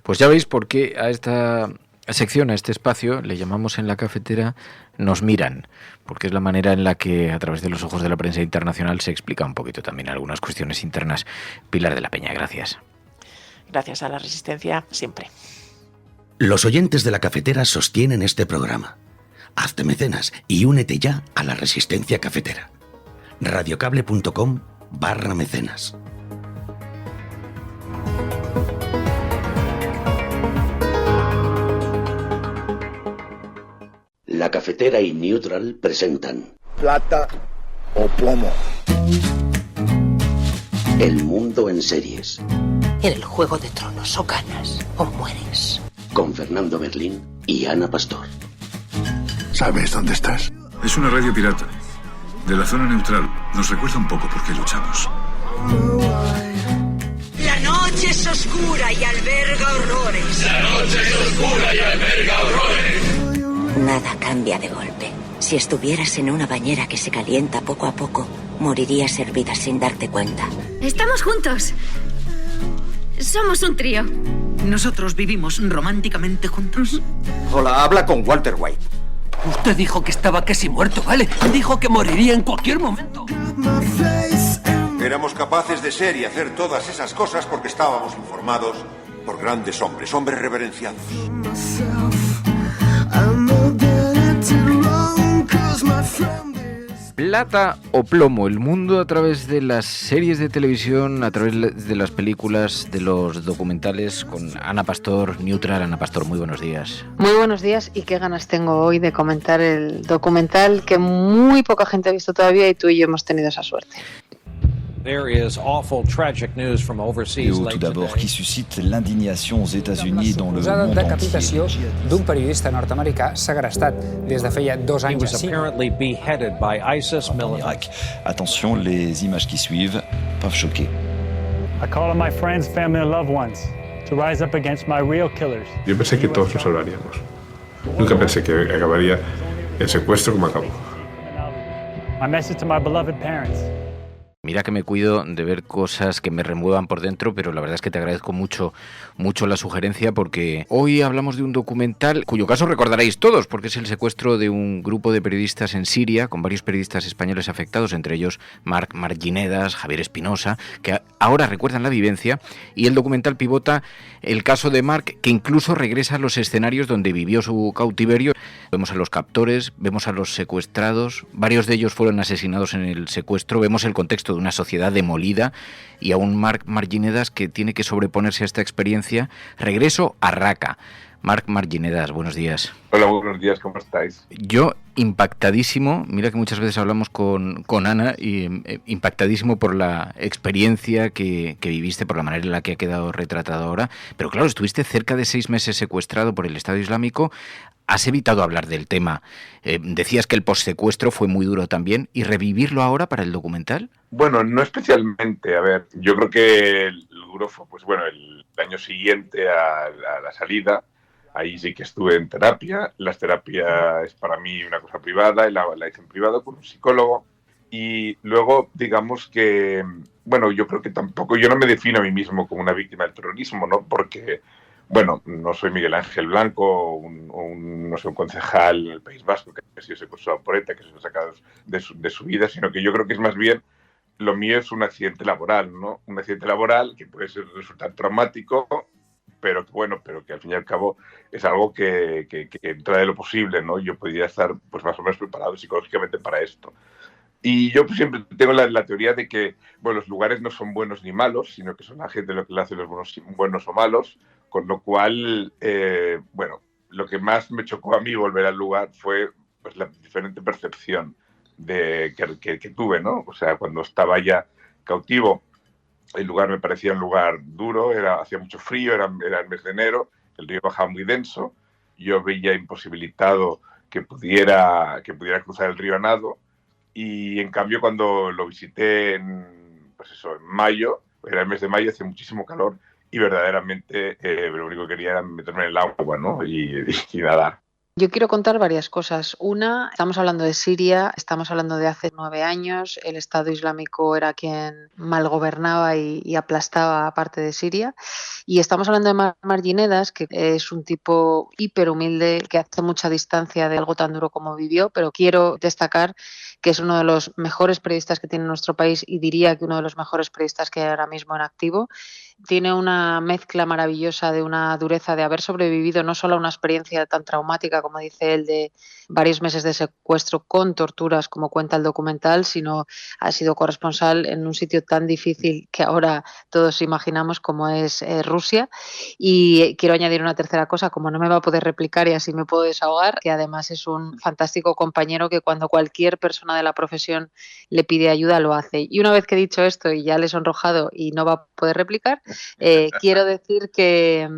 Pues ya veis por qué a sección, a este espacio, le llamamos En la Cafetera Nos Miran, porque es la manera en la que, a través de los ojos de la prensa internacional, se explica un poquito también algunas cuestiones internas. Pilar de la Peña, gracias. Gracias a la Resistencia, siempre. Los oyentes de La Cafetera sostienen este programa. Hazte mecenas y únete ya a la Resistencia Cafetera. radiocable.com/mecenas. La Cafetera y Neutral presentan Plata o Plomo. El mundo en series. En el Juego de Tronos o ganas o mueres. Con Fernando Berlín y Ana Pastor. ¿Sabes dónde estás? Es una radio pirata. De la zona neutral. Nos recuerda un poco por qué luchamos. La noche es oscura y alberga horrores. La noche es oscura y alberga horrores. Nada cambia de golpe. Si estuvieras en una bañera que se calienta poco a poco, morirías hervida sin darte cuenta. Estamos juntos. Somos un trío. Nosotros vivimos románticamente juntos. Hola, habla con Walter White. Usted dijo que estaba casi muerto, ¿vale? Dijo que moriría en cualquier momento. Éramos capaces de ser y hacer todas esas cosas porque estábamos informados por grandes hombres, hombres reverenciados. Plata o plomo, el mundo a través de las series de televisión, a través de las películas, de los documentales, con Ana Pastor, Neutral. Ana Pastor, muy buenos días. Muy buenos días, y qué ganas tengo hoy de comentar el documental que muy poca gente ha visto todavía y tú y yo hemos tenido esa suerte. Tout d'abord, qui suscite l'indignation aux États-Unis dans le monde entier. D'un periodista nord-americà segrestat des de feia 2 anys. En Irak. Attention, les images qui suivent peuvent choquer. I call on my friends, family and loved ones to rise up against my real killers. Yo pensé que todos lo salvaríamos. Nunca pensé que acabaría el secuestro como acabó. My message to my beloved parents. Mira que me cuido de ver cosas que me remuevan por dentro, pero la verdad es que te agradezco mucho la sugerencia, porque hoy hablamos de un documental cuyo caso recordaréis todos, porque es el secuestro de un grupo de periodistas en Siria, con varios periodistas españoles afectados, entre ellos Marc Ginedas, Javier Espinosa, que ahora recuerdan la vivencia, y el documental pivota el caso de Marc, que incluso regresa a los escenarios donde vivió su cautiverio. Vemos a los captores, vemos a los secuestrados, varios de ellos fueron asesinados en el secuestro, vemos el contexto de una sociedad demolida y a un Marc Ginedas que tiene que sobreponerse a esta experiencia. Regreso a Raqqa. Marc Ginedas, buenos días. Hola, buenos días, ¿cómo estáis? Yo impactadísimo, mira que muchas veces hablamos con Ana, y impactadísimo por la experiencia que viviste, por la manera en la que ha quedado retratado ahora, pero claro, estuviste cerca de 6 meses secuestrado por el Estado Islámico. Has evitado hablar del tema. Decías que el postsecuestro fue muy duro también. ¿Y revivirlo ahora para el documental? Bueno, no especialmente. A ver, yo creo que el duro fue, pues bueno, el año siguiente a la salida. Ahí sí que estuve en terapia. La terapia es para mí una cosa privada y la hice en privado con un psicólogo. Y luego, digamos que, bueno, yo creo que tampoco, yo no me defino a mí mismo como una víctima del terrorismo, ¿no? Porque, bueno, no soy Miguel Ángel Blanco, no soy un concejal en el País Vasco que ha sido secuestrado por ETA, que se ha sacado de su vida, sino que yo creo que es más bien, lo mío es un accidente laboral, ¿no? Un accidente laboral que puede resultar traumático, pero que, bueno, pero que al fin y al cabo es algo que entra de lo posible, ¿no? Yo podría estar, pues, más o menos preparado psicológicamente para esto. Y yo pues, siempre tengo la teoría de que, bueno, los lugares no son buenos ni malos, sino que son la gente lo que le hace los buenos o malos, con lo cual, bueno, lo que más me chocó a mí volver al lugar fue, pues, la diferente percepción que tuve, ¿no? O sea, cuando estaba ya cautivo, el lugar me parecía un lugar duro, hacía mucho frío, era el mes de enero, el río bajaba muy denso, yo veía imposibilitado que pudiera cruzar el río a nado. Y en cambio cuando lo visité en mayo, era el mes de mayo, hacía muchísimo calor y verdaderamente lo único que quería era meterme en el agua, ¿no? y nadar. Yo quiero contar varias cosas. Una, estamos hablando de Siria, estamos hablando de hace 9 años, el Estado Islámico era quien malgobernaba y aplastaba parte de Siria, y estamos hablando de Mar Ginedas, que es un tipo hiper humilde, que hace mucha distancia de algo tan duro como vivió, pero quiero destacar que es uno de los mejores periodistas que tiene nuestro país y diría que uno de los mejores periodistas que hay ahora mismo en activo. Tiene una mezcla maravillosa de una dureza de haber sobrevivido no solo a una experiencia tan traumática, como dice él, de varios meses de secuestro con torturas, como cuenta el documental, sino ha sido corresponsal en un sitio tan difícil que ahora todos imaginamos como es Rusia. Y quiero añadir una tercera cosa, como no me va a poder replicar y así me puedo desahogar, que además es un fantástico compañero que cuando cualquier persona de la profesión le pide ayuda lo hace. Y una vez que he dicho esto y ya le he sonrojado y no va a poder replicar, quiero decir que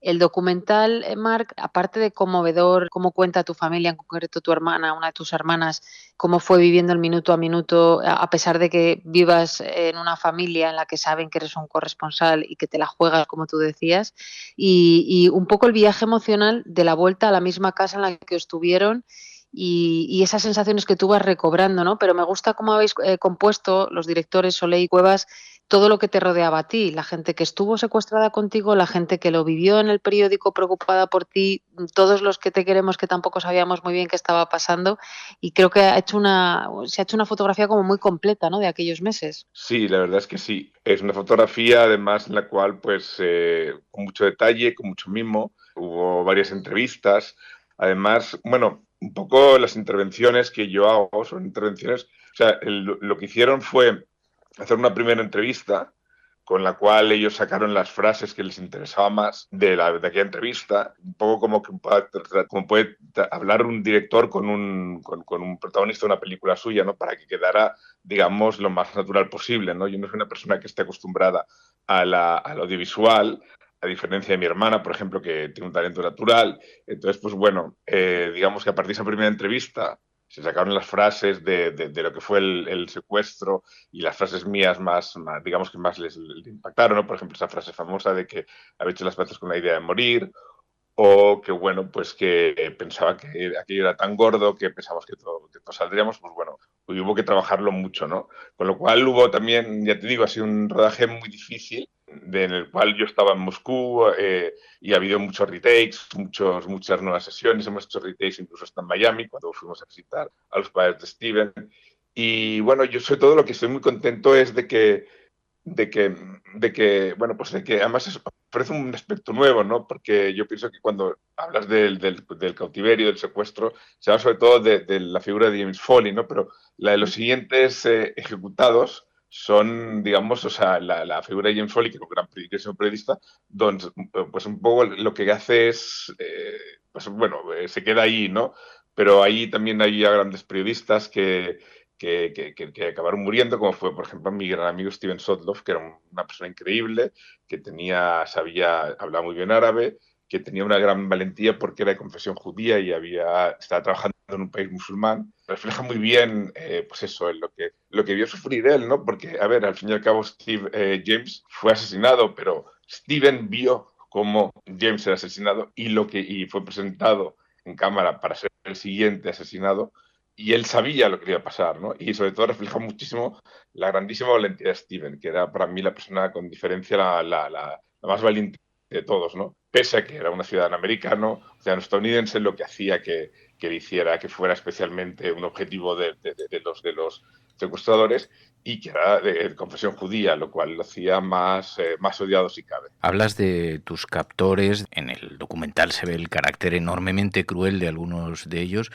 el documental, Marc, aparte de conmovedor, cómo cuenta tu familia, en concreto tu hermana, una de tus hermanas, cómo fue viviendo el minuto a minuto, a pesar de que vivas en una familia en la que saben que eres un corresponsal y que te la juegas, como tú decías, y un poco el viaje emocional de la vuelta a la misma casa en la que estuvieron y esas sensaciones que tú vas recobrando, ¿no? Pero me gusta cómo habéis compuesto los directores Soler y Cuevas todo lo que te rodeaba a ti, la gente que estuvo secuestrada contigo, la gente que lo vivió en el periódico preocupada por ti, todos los que te queremos que tampoco sabíamos muy bien qué estaba pasando, y creo que se ha hecho una fotografía como muy completa, ¿no?, de aquellos meses. Sí, la verdad es que sí. Es una fotografía además en la cual pues con mucho detalle, con mucho mimo, hubo varias entrevistas. Además, bueno, un poco las intervenciones que yo hago son intervenciones, o sea, lo que hicieron fue hacer una primera entrevista con la cual ellos sacaron las frases que les interesaba más de aquella entrevista, un poco como puede hablar un director con un protagonista de una película suya, ¿no? Para que quedara, digamos, lo más natural posible, ¿no? Yo no soy una persona que esté acostumbrada al audiovisual, a diferencia de mi hermana, por ejemplo, que tiene un talento natural. Entonces, pues bueno, digamos que a partir de esa primera entrevista se sacaron las frases de lo que fue el secuestro y las frases mías más digamos que más les impactaron, ¿no? Por ejemplo, esa frase famosa de que había hecho las patas con la idea de morir, o que, bueno, pues que pensaba que aquello era tan gordo que pensamos que todos saldríamos, pues bueno, hubo que trabajarlo mucho, ¿no? Con lo cual hubo también, ya te digo, ha sido un rodaje muy difícil, en el cual yo estaba en Moscú y ha habido muchos retakes, muchas nuevas sesiones, hemos hecho retakes incluso hasta en Miami, cuando fuimos a visitar a los padres de Steven. Y bueno, yo sobre todo lo que estoy muy contento es de que bueno, pues de que además ofrece un aspecto nuevo, ¿no? Porque yo pienso que cuando hablas del cautiverio, del secuestro, se habla sobre todo de la figura de James Foley, ¿no? Pero la de los siguientes ejecutados son, digamos, o sea, la figura de James Foley, que es un periodista, donde, pues un poco lo que hace es, pues bueno, se queda ahí, ¿no? Pero ahí también hay grandes periodistas que acabaron muriendo, como fue, por ejemplo, mi gran amigo Steven Sotloff, que era una persona increíble, que hablaba muy bien árabe, que tenía una gran valentía porque era de confesión judía y estaba trabajando en un país musulmán. Refleja muy bien, pues eso, lo que vio sufrir él, ¿no? Porque, a ver, al fin y al cabo James fue asesinado, pero Steven vio cómo James era asesinado y fue presentado en cámara para ser el siguiente asesinado. Y él sabía lo que iba a pasar, ¿no? Y sobre todo refleja muchísimo la grandísima valentía de Steven, que era para mí la persona con diferencia la más valiente de todos, ¿no? Pese a que era un ciudadano americano, estadounidense, lo que hacía que le hiciera que fuera especialmente un objetivo de los secuestradores y que era de confesión judía, lo cual lo hacía más odiado si cabe. Hablas de tus captores, en el documental se ve el carácter enormemente cruel de algunos de ellos.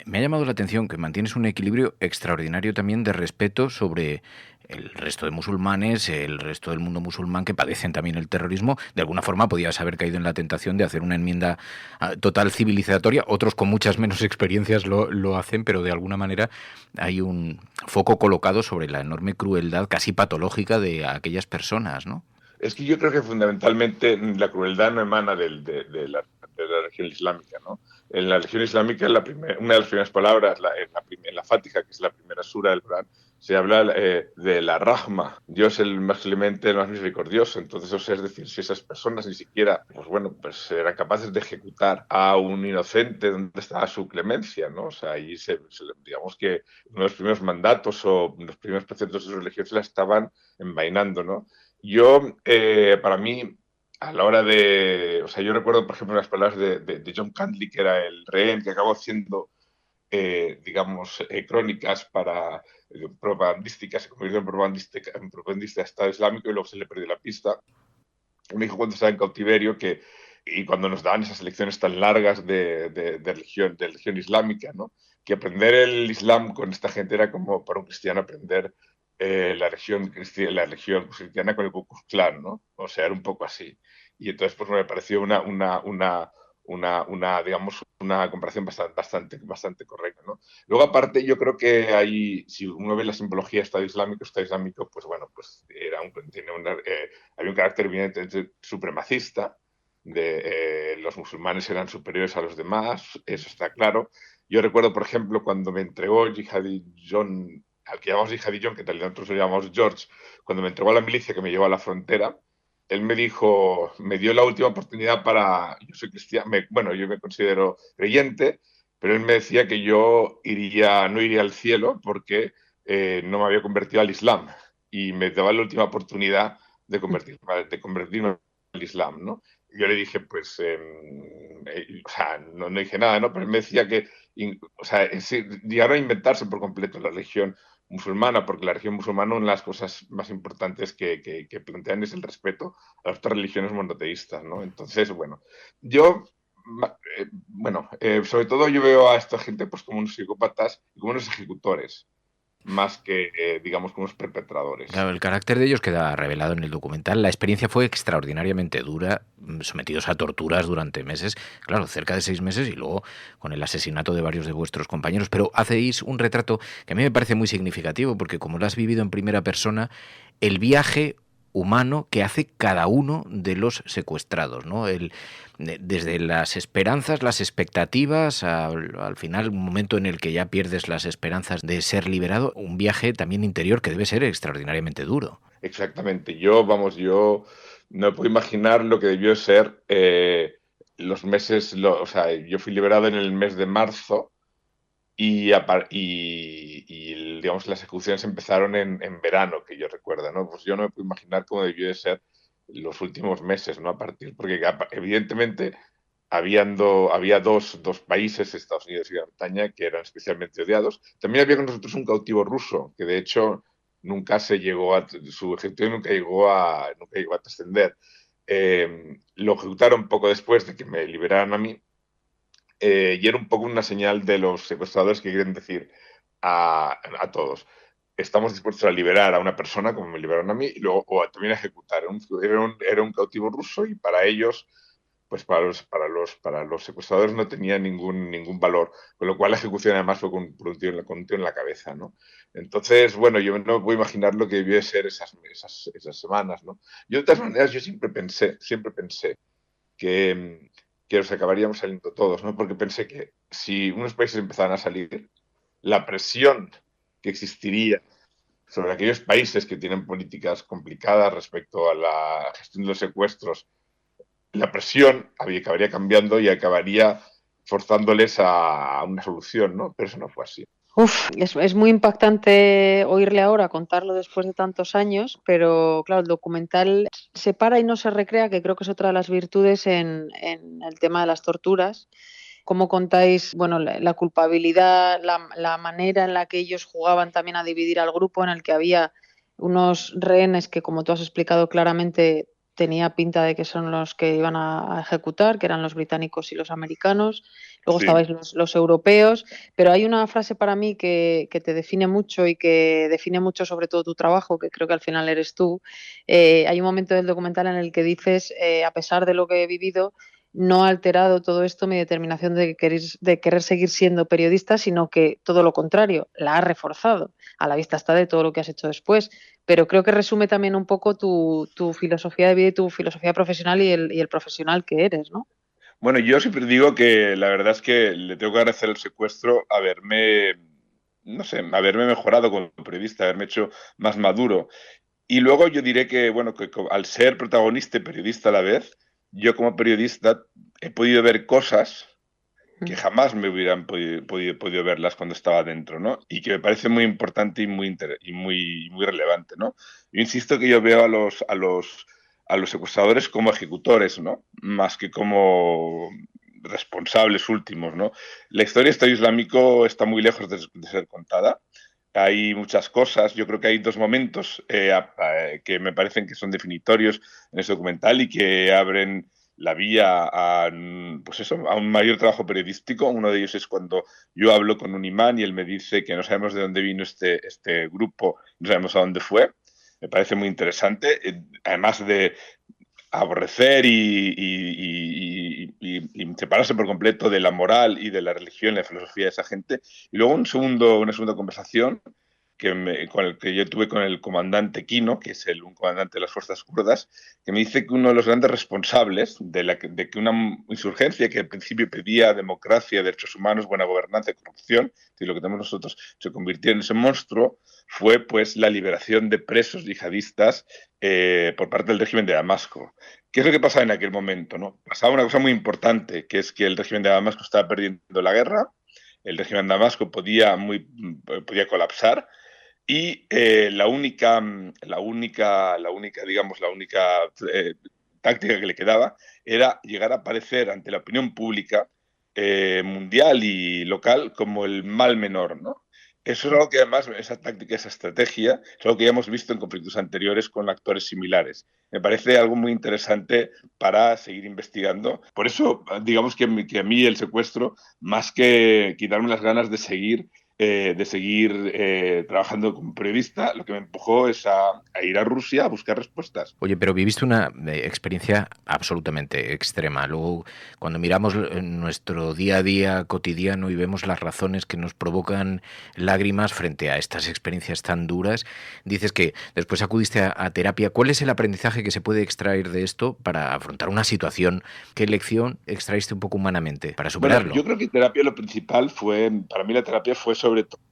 Me ha llamado la atención que mantienes un equilibrio extraordinario también de respeto sobre el resto de musulmanes, el resto del mundo musulmán que padecen también el terrorismo. De alguna forma podías haber caído en la tentación de hacer una enmienda total civilizatoria. Otros con muchas menos experiencias lo hacen, pero de alguna manera hay un foco colocado sobre la enorme crueldad casi patológica de aquellas personas, ¿no? Es que yo creo que fundamentalmente la crueldad no emana de la religión islámica, ¿no? En la religión islámica, una de las primeras palabras, en la Fátiha, que es la primera sura del Corán, se habla de la Rahma, Dios el más clemente, el más misericordioso. Entonces, o sea, es decir, si esas personas ni siquiera, pues bueno, pues eran capaces de ejecutar a un inocente, ¿dónde estaba su clemencia, no? O sea, ahí digamos que uno de los primeros mandatos o los primeros preceptos de su religión se la estaban envainando, ¿no? Yo, para mí, a la hora de... O sea, yo recuerdo, por ejemplo, las palabras de John Candley, que era el rehén que acabó haciendo digamos, crónicas para propagandísticas, se convirtió en propagandista de Estado Islámico y luego se le perdió la pista. Me dijo cuando estaba en cautiverio y cuando nos daban esas lecciones tan largas de religión islámica, ¿no? Que aprender el Islam con esta gente era como para un cristiano aprender la religión cristiana con el Ku Klux Klan, ¿no? O sea, era un poco así. Y entonces pues me pareció digamos, una comparación bastante correcta, ¿no? Luego, aparte, yo creo que ahí, si uno ve la simbología de Estado Islámico, pues bueno, pues había un carácter evidentemente supremacista, los musulmanes eran superiores a los demás, eso está claro. Yo recuerdo, por ejemplo, cuando me entregó Jihadi John, al que llamamos Jihadi John, que tal vez nosotros lo llamamos George, cuando me entregó a la milicia que me llevó a la frontera, él me dio la última oportunidad yo soy cristiano, yo me considero creyente, pero él me decía que yo no iría al cielo porque no me había convertido al Islam y me daba la última oportunidad de convertirme al Islam, ¿no? Yo le dije, pues, o sea, no dije nada, ¿no? Pero él me decía que, o sea, llegaron a inventarse por completo la religión musulmana, porque la religión musulmana, una de las cosas más importantes que plantean es el respeto a las otras religiones monoteístas, ¿no? Entonces, bueno, sobre todo yo veo a esta gente pues como unos psicópatas y como unos ejecutores, más que, digamos, como unos perpetradores. Claro, el carácter de ellos queda revelado en el documental. La experiencia fue extraordinariamente dura, sometidos a torturas durante meses, claro, cerca de 6 meses, y luego con el asesinato de varios de vuestros compañeros. Pero hacéis un retrato que a mí me parece muy significativo, porque como lo has vivido en primera persona, el viaje humano que hace cada uno de los secuestrados, ¿no? Desde las esperanzas, las expectativas, al final un momento en el que ya pierdes las esperanzas de ser liberado, un viaje también interior que debe ser extraordinariamente duro. Exactamente. Yo no puedo imaginar lo que debió ser los meses, o sea, yo fui liberado en el mes de marzo y digamos, las ejecuciones empezaron en verano, que yo recuerdo, ¿no? Pues yo no me puedo imaginar cómo debió de ser los últimos meses, ¿no? Porque evidentemente había dos países, Estados Unidos y Gran Bretaña, que eran especialmente odiados. También había con nosotros un cautivo ruso, que de hecho su ejecución nunca llegó a trascender. Lo ejecutaron poco después de que me liberaran a mí, y era un poco una señal de los secuestradores que quieren decir a todos: estamos dispuestos a liberar a una persona como me liberaron a mí y luego también a ejecutar. Era un cautivo ruso y para ellos, pues para los secuestradores no tenía ningún valor, con lo cual la ejecución además fue con un tiro en la cabeza, ¿no? Entonces, bueno, yo no puedo imaginar lo que debió de ser esas semanas, ¿no? Yo de todas maneras, yo siempre pensé que nos acabaríamos saliendo todos, ¿no? Porque pensé que si unos países empezaran a salir, la presión que existiría sobre aquellos países que tienen políticas complicadas respecto a la gestión de los secuestros, la presión acabaría cambiando y acabaría forzándoles a una solución, ¿no? Pero eso no fue así. Es muy impactante oírle ahora contarlo después de tantos años, pero claro, el documental se para y no se recrea, que creo que es otra de las virtudes en el tema de las torturas. Cómo contáis, bueno, la culpabilidad, la manera en la que ellos jugaban también a dividir al grupo, en el que había unos rehenes que, como tú has explicado claramente, tenía pinta de que son los que iban a ejecutar, que eran los británicos y los americanos. Luego sí, estabais los europeos, pero hay una frase para mí que te define mucho y que define mucho sobre todo tu trabajo, que creo que al final eres tú. Hay un momento del documental en el que dices, a pesar de lo que he vivido, no ha alterado todo esto mi determinación de querer seguir siendo periodista, sino que todo lo contrario, la ha reforzado. A la vista está de todo lo que has hecho después, pero creo que resume también un poco tu filosofía de vida y tu filosofía profesional y el profesional que eres, ¿no? Bueno, yo siempre digo que la verdad es que le tengo que agradecer el secuestro haberme no sé, haberme mejorado como periodista, haberme hecho más maduro. Y luego yo diré que, bueno, que al ser protagonista y periodista a la vez, yo como periodista he podido ver cosas que jamás me hubieran podido verlas cuando estaba dentro, ¿no? Y que me parece muy importante y muy relevante, ¿no? Yo insisto que yo veo a los secuestradores como ejecutores, ¿no? Más que como responsables últimos, ¿no? La historia del Estado Islámico está muy lejos de ser contada. Hay muchas cosas, yo creo que hay dos momentos que me parecen que son definitorios en ese documental y que abren la vía a un mayor trabajo periodístico. Uno de ellos es cuando yo hablo con un imán y él me dice que no sabemos de dónde vino este grupo, no sabemos a dónde fue. Me parece muy interesante, además de aborrecer y separarse por completo de la moral y de la religión y la filosofía de esa gente. Y luego una segunda conversación con el que yo tuve con el comandante Kino, que es un comandante de las fuerzas kurdas, que me dice que uno de los grandes responsables de que una insurgencia que al principio pedía democracia, derechos humanos, buena gobernanza y corrupción, y lo que tenemos nosotros, se convirtió en ese monstruo, fue pues la liberación de presos yihadistas por parte del régimen de Damasco. ¿Qué es lo que pasaba en aquel momento, no? Pasaba una cosa muy importante, que es que el régimen de Damasco estaba perdiendo la guerra, el régimen de Damasco podía colapsar, y la única táctica que le quedaba era llegar a aparecer ante la opinión pública mundial y local como el mal menor, ¿no? Eso es algo que además, esa táctica, esa estrategia, es algo que ya hemos visto en conflictos anteriores con actores similares. Me parece algo muy interesante para seguir investigando. Por eso, digamos que a mí el secuestro, más que quitarme las ganas de seguir trabajando como periodista, lo que me empujó es a ir a Rusia a buscar respuestas. Oye, pero viviste una experiencia absolutamente extrema. Luego, cuando miramos nuestro día a día cotidiano y vemos las razones que nos provocan lágrimas frente a estas experiencias tan duras, dices que después acudiste a terapia. ¿Cuál es el aprendizaje que se puede extraer de esto para afrontar una situación? ¿Qué lección extraíste un poco humanamente para superarlo? Bueno, yo creo que terapia lo principal para mí la terapia fue sobre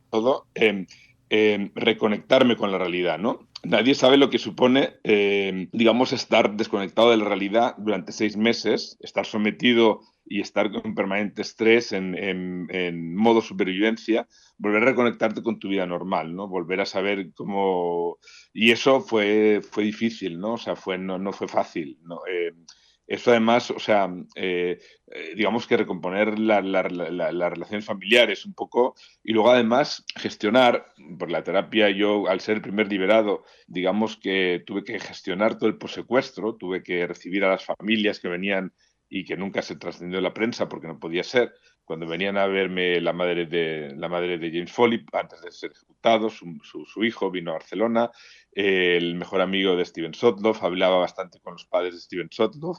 todo reconectarme con la realidad, ¿no? Nadie sabe lo que supone, digamos, estar desconectado de la realidad durante 6 meses, estar sometido y estar con permanente estrés en modo supervivencia, volver a reconectarte con tu vida normal, ¿no? Volver a saber cómo... Y eso fue difícil, ¿no? O sea, no fue fácil, ¿no? Eso además, o sea, digamos que recomponer las relaciones familiares un poco y luego además gestionar, por la terapia yo al ser el primer liberado, digamos que tuve que gestionar todo el possecuestro, tuve que recibir a las familias que venían y que nunca se trascendió en la prensa porque no podía ser. Cuando venían a verme la madre de James Foley, antes de ser ejecutado, su hijo vino a Barcelona, el mejor amigo de Steven Sotloff, hablaba bastante con los padres de Steven Sotloff.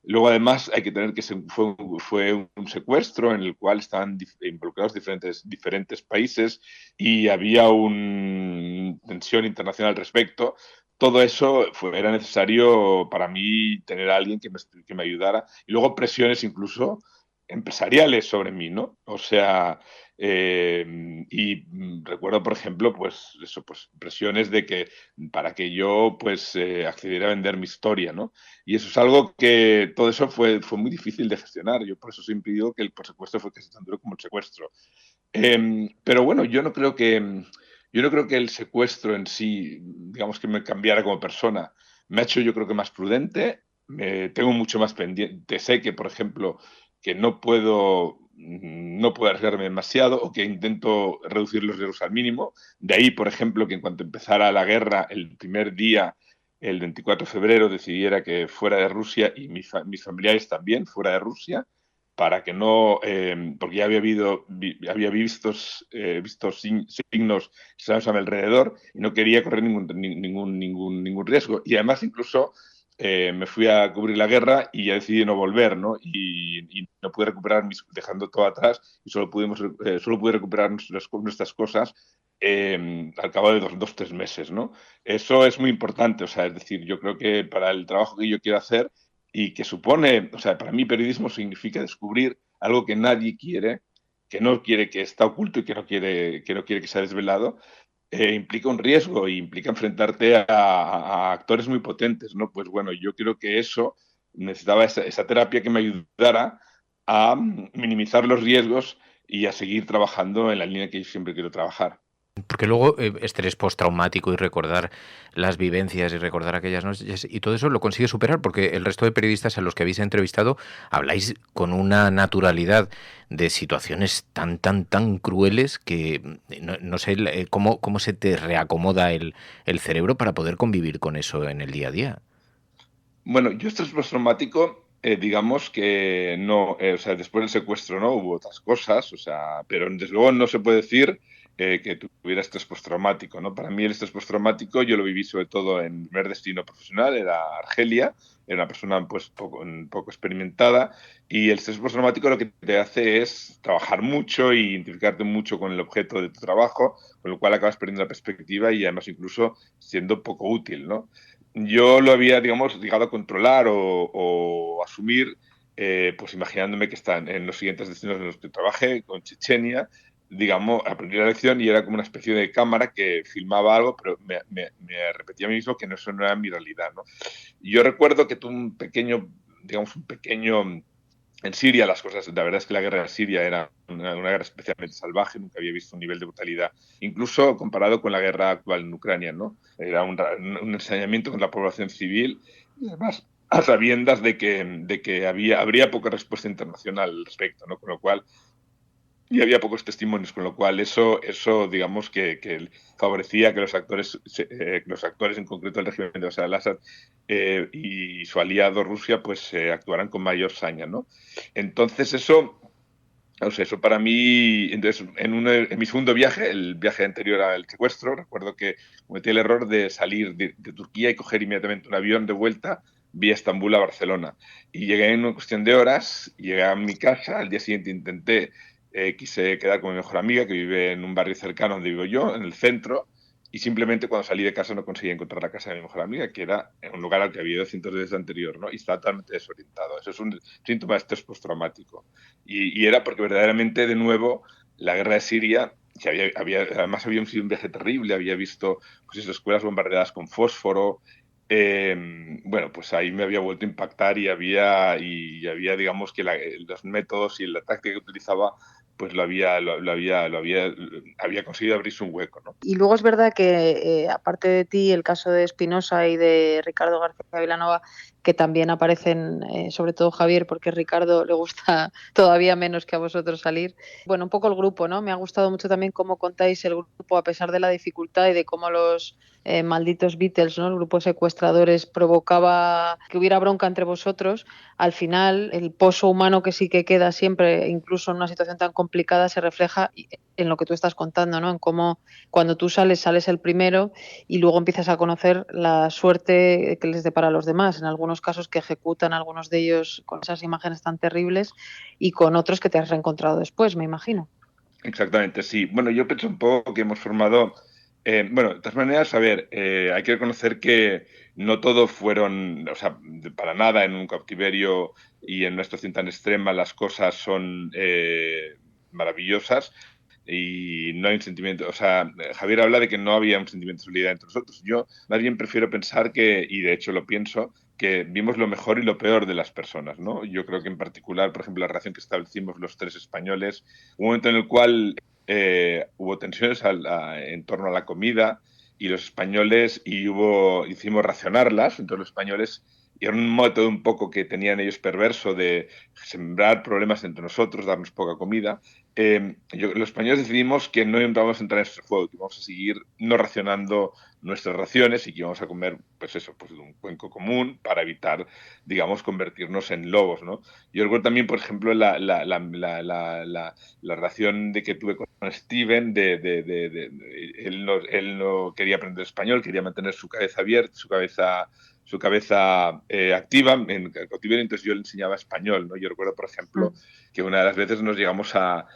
Luego además hay que tener que fue un secuestro en el cual estaban involucrados diferentes países y había una tensión internacional al respecto. Todo eso era necesario para mí tener a alguien que me ayudara y luego presiones incluso empresariales sobre mí, ¿no? O sea, y recuerdo, por ejemplo, pues presiones de que para que yo accediera a vender mi historia, ¿no? Y eso es algo que todo eso fue muy difícil de gestionar. Yo por eso siempre digo que el secuestro fue casi tan duro como el secuestro. Pero bueno, yo no creo que el secuestro en sí, digamos que me cambiara como persona. Me ha hecho, yo creo que más prudente. Tengo mucho más pendiente. Sé que, por ejemplo, que no puedo arriesgarme demasiado o que intento reducir los riesgos al mínimo. De ahí, por ejemplo, que en cuanto empezara la guerra, el primer día, el 24 de febrero, decidiera que fuera de Rusia y mis familiares también fuera de Rusia, para que no, porque ya había visto signos extraños a mi alrededor y no quería correr ningún riesgo. Y además incluso me fui a cubrir la guerra y ya decidí no volver, ¿no? Y no pude recuperar, dejando todo atrás, y solo pude recuperar nuestras cosas al cabo de 2-3 meses, ¿no? Eso es muy importante, o sea, es decir, yo creo que para el trabajo que yo quiero hacer y que supone, o sea, para mí periodismo significa descubrir algo que nadie quiere que no quiere, que está oculto y que no quiere que sea desvelado, implica un riesgo y implica enfrentarte a actores muy potentes, ¿no? Pues bueno, yo creo que eso necesitaba esa terapia que me ayudara a minimizar los riesgos y a seguir trabajando en la línea que yo siempre quiero trabajar. Porque luego estrés postraumático y recordar las vivencias y recordar aquellas noches y todo eso lo consigue superar, porque el resto de periodistas a los que habéis entrevistado habláis con una naturalidad de situaciones tan crueles que no sé cómo se te reacomoda el cerebro para poder convivir con eso en el día a día. Bueno, yo estrés postraumático, digamos que no, o sea, después del secuestro no hubo otras cosas, o sea, pero desde luego no se puede decir que tuviera estrés postraumático, ¿no? Para mí el estrés postraumático yo lo viví sobre todo en mi primer destino profesional, era Argelia, era una persona pues poco experimentada, y el estrés postraumático lo que te hace es trabajar mucho e identificarte mucho con el objeto de tu trabajo, con lo cual acabas perdiendo la perspectiva y además incluso siendo poco útil, ¿no? Yo lo había, digamos, llegado a controlar o asumir, pues imaginándome que están en los siguientes destinos en los que trabajé, con Chechenia, digamos, aprendí la lección y era como una especie de cámara que filmaba algo, pero me repetía a mí mismo que eso no era mi realidad, ¿no? Y yo recuerdo que tuve un pequeño en Siria, las cosas, la verdad es que la guerra de Siria era una guerra especialmente salvaje, nunca había visto un nivel de brutalidad, incluso comparado con la guerra actual en Ucrania, ¿no? Era un ensañamiento con la población civil y además a sabiendas de que habría poca respuesta internacional al respecto, ¿no? Con lo cual, y había pocos testimonios, con lo cual eso digamos que favorecía que los actores en concreto del régimen de Bashar al-Assad y su aliado Rusia pues actuaran con mayor saña, ¿no? Entonces eso para mí, entonces en mi segundo viaje, el viaje anterior al secuestro, recuerdo que cometí el error de salir de Turquía y coger inmediatamente un avión de vuelta vía Estambul a Barcelona, y llegué en una cuestión de horas, llegué a mi casa, al día siguiente quise quedar con mi mejor amiga que vive en un barrio cercano donde vivo yo, en el centro, y simplemente cuando salí de casa no conseguí encontrar la casa de mi mejor amiga, que era en un lugar al que había ido cientos de veces anterior, ¿no? Y estaba totalmente desorientado. Eso es un síntoma de estrés postraumático. Y era porque verdaderamente, de nuevo, la guerra de Siria, que además había sido un viaje terrible, había visto pues, escuelas bombardeadas con fósforo. Bueno, pues ahí me había vuelto a impactar y había digamos, que los métodos y la táctica que utilizaba pues había conseguido abrirse un hueco, ¿no? Y luego es verdad que, aparte de ti, el caso de Espinosa y de Ricardo García Vilanova, que también aparecen, sobre todo Javier, porque a Ricardo le gusta todavía menos que a vosotros salir. Bueno, un poco el grupo, ¿no? Me ha gustado mucho también cómo contáis el grupo, a pesar de la dificultad y de cómo los malditos Beatles, ¿no? El grupo de secuestradores provocaba que hubiera bronca entre vosotros. Al final, el pozo humano que sí que queda siempre, incluso en una situación tan complicada, se refleja en lo que tú estás contando, ¿no? En cómo cuando tú sales el primero y luego empiezas a conocer la suerte que les depara a los demás. En algunos casos que ejecutan algunos de ellos con esas imágenes tan terribles y con otros que te has reencontrado después, me imagino. Exactamente, sí. Bueno, yo pienso un poco que hemos formado... bueno, de todas maneras, a ver, hay que reconocer que no todos fueron, o sea, para nada en un cautiverio y en una situación tan extrema las cosas son maravillosas y no hay un sentimiento, o sea, Javier habla de que no había un sentimiento de solidaridad entre nosotros. Yo más bien prefiero pensar que, y de hecho lo pienso, que vimos lo mejor y lo peor de las personas, ¿no? Yo creo que en particular, por ejemplo, la relación que establecimos los tres españoles, un momento en el cual hubo tensiones en torno a la comida y los españoles, hicimos racionarlas, entonces los españoles, y era un método un poco que tenían ellos perverso de sembrar problemas entre nosotros, darnos poca comida. Los españoles decidimos que no íbamos a entrar en ese juego, que íbamos a seguir no racionando nuestras raciones y que íbamos a comer, pues eso, pues de un cuenco común para evitar, digamos, convertirnos en lobos, ¿no? Yo recuerdo también, por ejemplo, la relación que tuve con Steven, él no quería aprender español, quería mantener su cabeza abierta, su cabeza activa en el cautiverio, entonces yo le enseñaba español, ¿no? Yo recuerdo, por ejemplo, que una de las veces nos llegamos a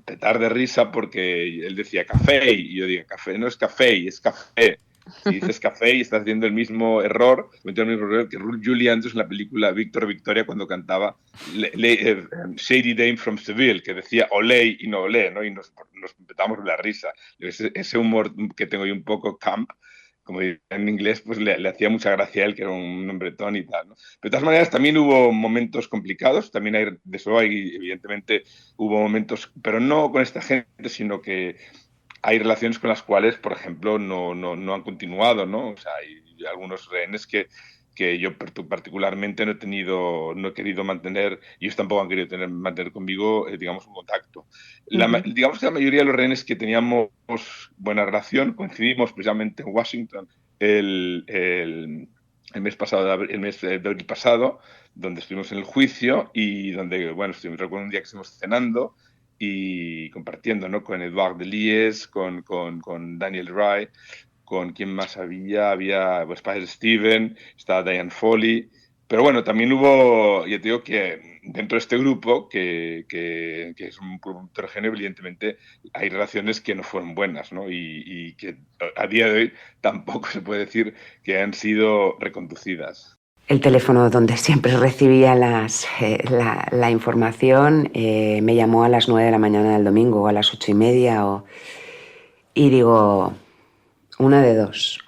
petar de risa porque él decía café y yo digo, café no es café, es café. Si dices café y estás haciendo el mismo error, que Julie Andrews en la película Víctor Victoria cuando cantaba Shady Dame from Seville, que decía olé y no olé, ¿no? Y nos empezamos la risa. Ese humor que tengo yo un poco camp, como en inglés, pues le hacía mucha gracia a él, que era un hombretón y tal, ¿no? Pero de todas maneras también hubo momentos complicados, también de eso hay, evidentemente hubo momentos, pero no con esta gente, sino que hay relaciones con las cuales, por ejemplo, no han continuado, ¿no? O sea, hay algunos rehenes que yo particularmente no he querido mantener, y ellos tampoco han querido mantener conmigo, digamos, un contacto. Digamos que la mayoría de los rehenes que teníamos buena relación, coincidimos precisamente en Washington el mes de abril pasado, donde estuvimos en el juicio y donde, bueno, recuerdo un día que estuvimos cenando y compartiendo, ¿no? Con Edouard Delies, con Daniel Rye, con quién más había pues Spider Steven, estaba Diane Foley, pero bueno, también hubo, ya te digo que dentro de este grupo, que es un grupo heterogéneo, evidentemente hay relaciones que no fueron buenas, ¿no? Y que a día de hoy tampoco se puede decir que han sido reconducidas. El teléfono donde siempre recibía la información me llamó a las 9 de la mañana del domingo, o a las 8:30, y digo, una de dos.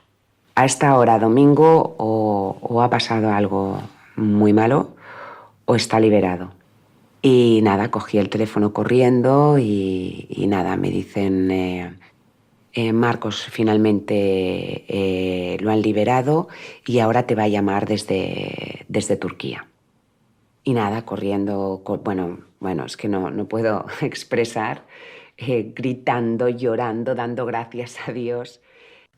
A esta hora, domingo, o ha pasado algo muy malo, o está liberado. Y nada, cogí el teléfono corriendo y nada, me dicen... Marcos, finalmente lo han liberado y ahora te va a llamar desde Turquía. Y nada, corriendo, bueno, es que no puedo expresar, gritando, llorando, dando gracias a Dios.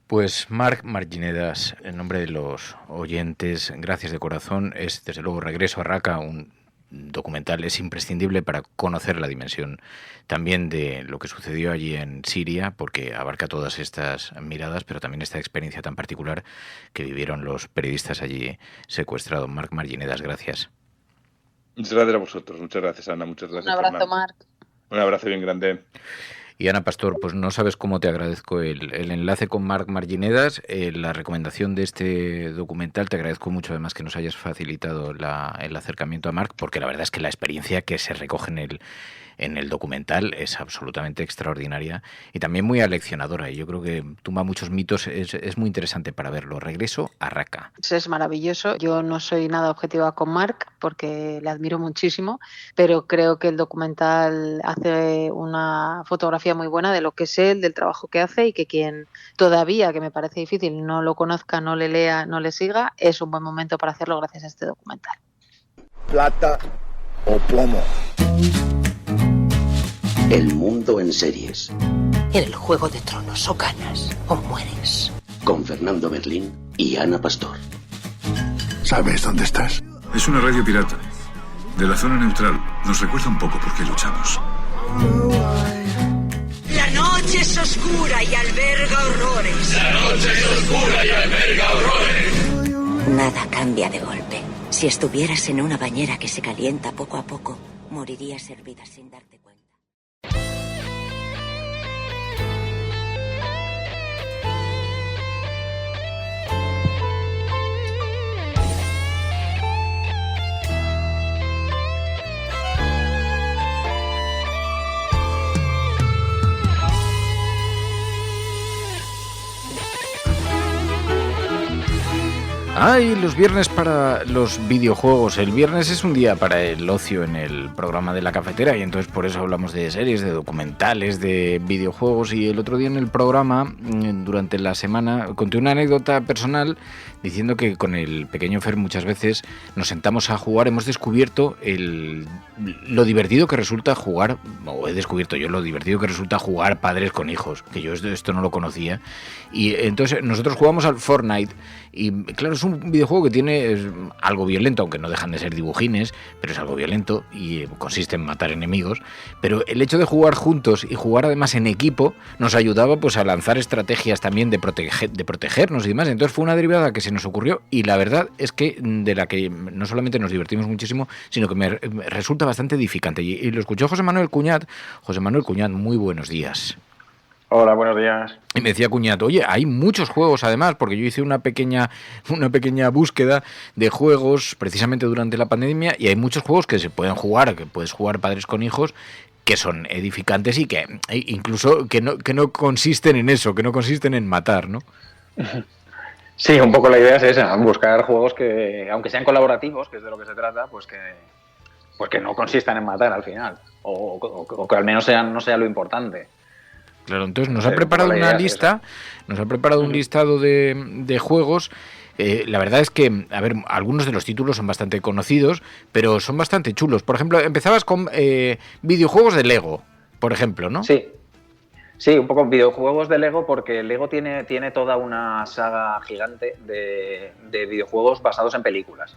Pues Marc Marginedas, en nombre de los oyentes, gracias de corazón. Es desde luego Regreso a Raqqa, un documental, es imprescindible para conocer la dimensión también de lo que sucedió allí en Siria, porque abarca todas estas miradas, pero también esta experiencia tan particular que vivieron los periodistas allí secuestrados. Marc Marginedas, gracias. Muchas gracias a vosotros, muchas gracias, Ana, muchas gracias. Un abrazo, Marc. Un abrazo bien grande. Y Ana Pastor, pues no sabes cómo te agradezco el enlace con Marc Marginedas, la recomendación de este documental. Te agradezco mucho además que nos hayas facilitado el acercamiento a Marc, porque la verdad es que la experiencia que se recoge en el documental es absolutamente extraordinaria y también muy aleccionadora. Y yo creo que tumba muchos mitos, es muy interesante para verlo. Regreso a Raqqa. Es maravilloso. Yo no soy nada objetiva con Marc porque le admiro muchísimo, pero creo que el documental hace una fotografía muy buena de lo que es él, del trabajo que hace, y que quien todavía, que me parece difícil, no lo conozca, no le lea, no le siga, es un buen momento para hacerlo gracias a este documental. Plata o plomo. El mundo en series. En el Juego de Tronos, o ganas o mueres. Con Fernando Berlín y Ana Pastor. ¿Sabes dónde estás? Es una radio pirata. De la zona neutral. Nos recuerda un poco por qué luchamos. La noche es oscura y alberga horrores. La noche es oscura y alberga horrores. Nada cambia de golpe. Si estuvieras en una bañera que se calienta poco a poco, morirías hervida sin darte cuenta. ¡Ay! Los viernes para los videojuegos. El viernes es un día para el ocio en el programa de La Cafetera y entonces por eso hablamos de series, de documentales, de videojuegos. Y el otro día en el programa, durante la semana, conté una anécdota personal diciendo que con el pequeño Fer muchas veces nos sentamos a jugar. Hemos descubierto lo divertido que resulta jugar, o he descubierto yo lo divertido que resulta jugar padres con hijos, que yo esto no lo conocía. Y entonces nosotros jugamos al Fortnite y claro, es un videojuego que tiene algo violento, aunque no dejan de ser dibujines, pero es algo violento y consiste en matar enemigos. Pero el hecho de jugar juntos y jugar además en equipo nos ayudaba pues a lanzar estrategias también de protegernos y demás. Entonces fue una derivada que se nos ocurrió y la verdad es que de la que no solamente nos divertimos muchísimo, sino que me resulta bastante edificante. Y lo escuchó José Manuel Cuñat. José Manuel Cuñat, muy buenos días. Hola, buenos días. Y me decía Cuñato, oye, hay muchos juegos además, porque yo hice una pequeña búsqueda de juegos precisamente durante la pandemia, y hay muchos juegos que se pueden jugar, que puedes jugar padres con hijos, que son edificantes y que incluso que no consisten en eso, que no consisten en matar, ¿no? Sí, un poco la idea es esa, buscar juegos que, aunque sean colaborativos, que es de lo que se trata, pues que no consistan en matar al final, o que al menos no sea lo importante. Claro, entonces nos ha preparado una lista, nos ha preparado un listado de juegos. La verdad es que, a ver, algunos de los títulos son bastante conocidos, pero son bastante chulos. Por ejemplo, empezabas con videojuegos de Lego, por ejemplo, ¿no? Sí, un poco videojuegos de Lego, porque Lego tiene toda una saga gigante de videojuegos basados en películas.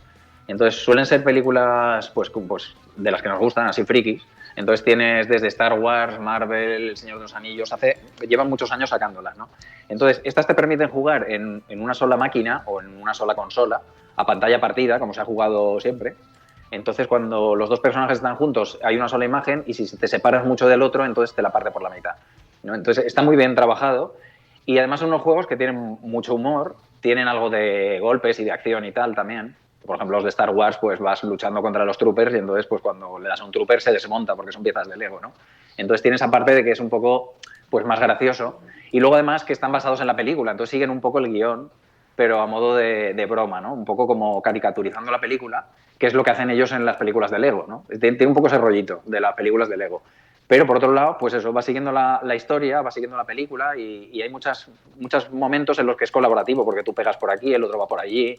Entonces suelen ser películas pues de las que nos gustan, así frikis. Entonces tienes desde Star Wars, Marvel, El Señor de los Anillos, llevan muchos años sacándolas, ¿no? Entonces estas te permiten jugar en una sola máquina o en una sola consola, a pantalla partida, como se ha jugado siempre. Entonces cuando los dos personajes están juntos hay una sola imagen, y si te separas mucho del otro, entonces te la parte por la mitad, ¿no? Entonces está muy bien trabajado, y además son unos juegos que tienen mucho humor, tienen algo de golpes y de acción y tal también. Por ejemplo, los de Star Wars, pues vas luchando contra los troopers, y entonces pues cuando le das a un trooper se desmonta porque son piezas de Lego, ¿no? Entonces tiene esa parte de que es un poco pues más gracioso, y luego además que están basados en la película, entonces siguen un poco el guión, pero a modo de broma, ¿no? Un poco como caricaturizando la película, que es lo que hacen ellos en las películas de Lego, ¿no? Tiene un poco ese rollito de las películas de Lego. Pero por otro lado, pues eso, va siguiendo la historia, va siguiendo la película, y hay muchos momentos en los que es colaborativo, porque tú pegas por aquí, el otro va por allí,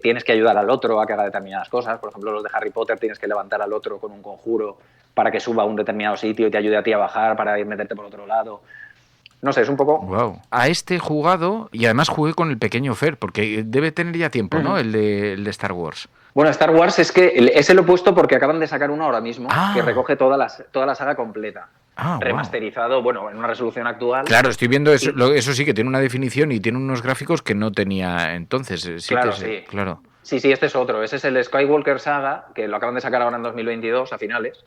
tienes que ayudar al otro a que haga determinadas cosas. Por ejemplo, los de Harry Potter, tienes que levantar al otro con un conjuro para que suba a un determinado sitio y te ayude a ti a bajar para ir meterte por otro lado. No sé, es un poco... Wow. A este he jugado, y además jugué con el pequeño Fer, porque debe tener ya tiempo, ¿no? El de Star Wars. Bueno, Star Wars ese lo he puesto porque acaban de sacar uno ahora mismo que recoge toda la saga completa. Remasterizado, bueno, en una resolución actual. Claro, estoy viendo eso, eso sí, que tiene una definición y tiene unos gráficos que no tenía entonces. Claro. Sí, este es otro. Ese es el Skywalker Saga, que lo acaban de sacar ahora en 2022, a finales.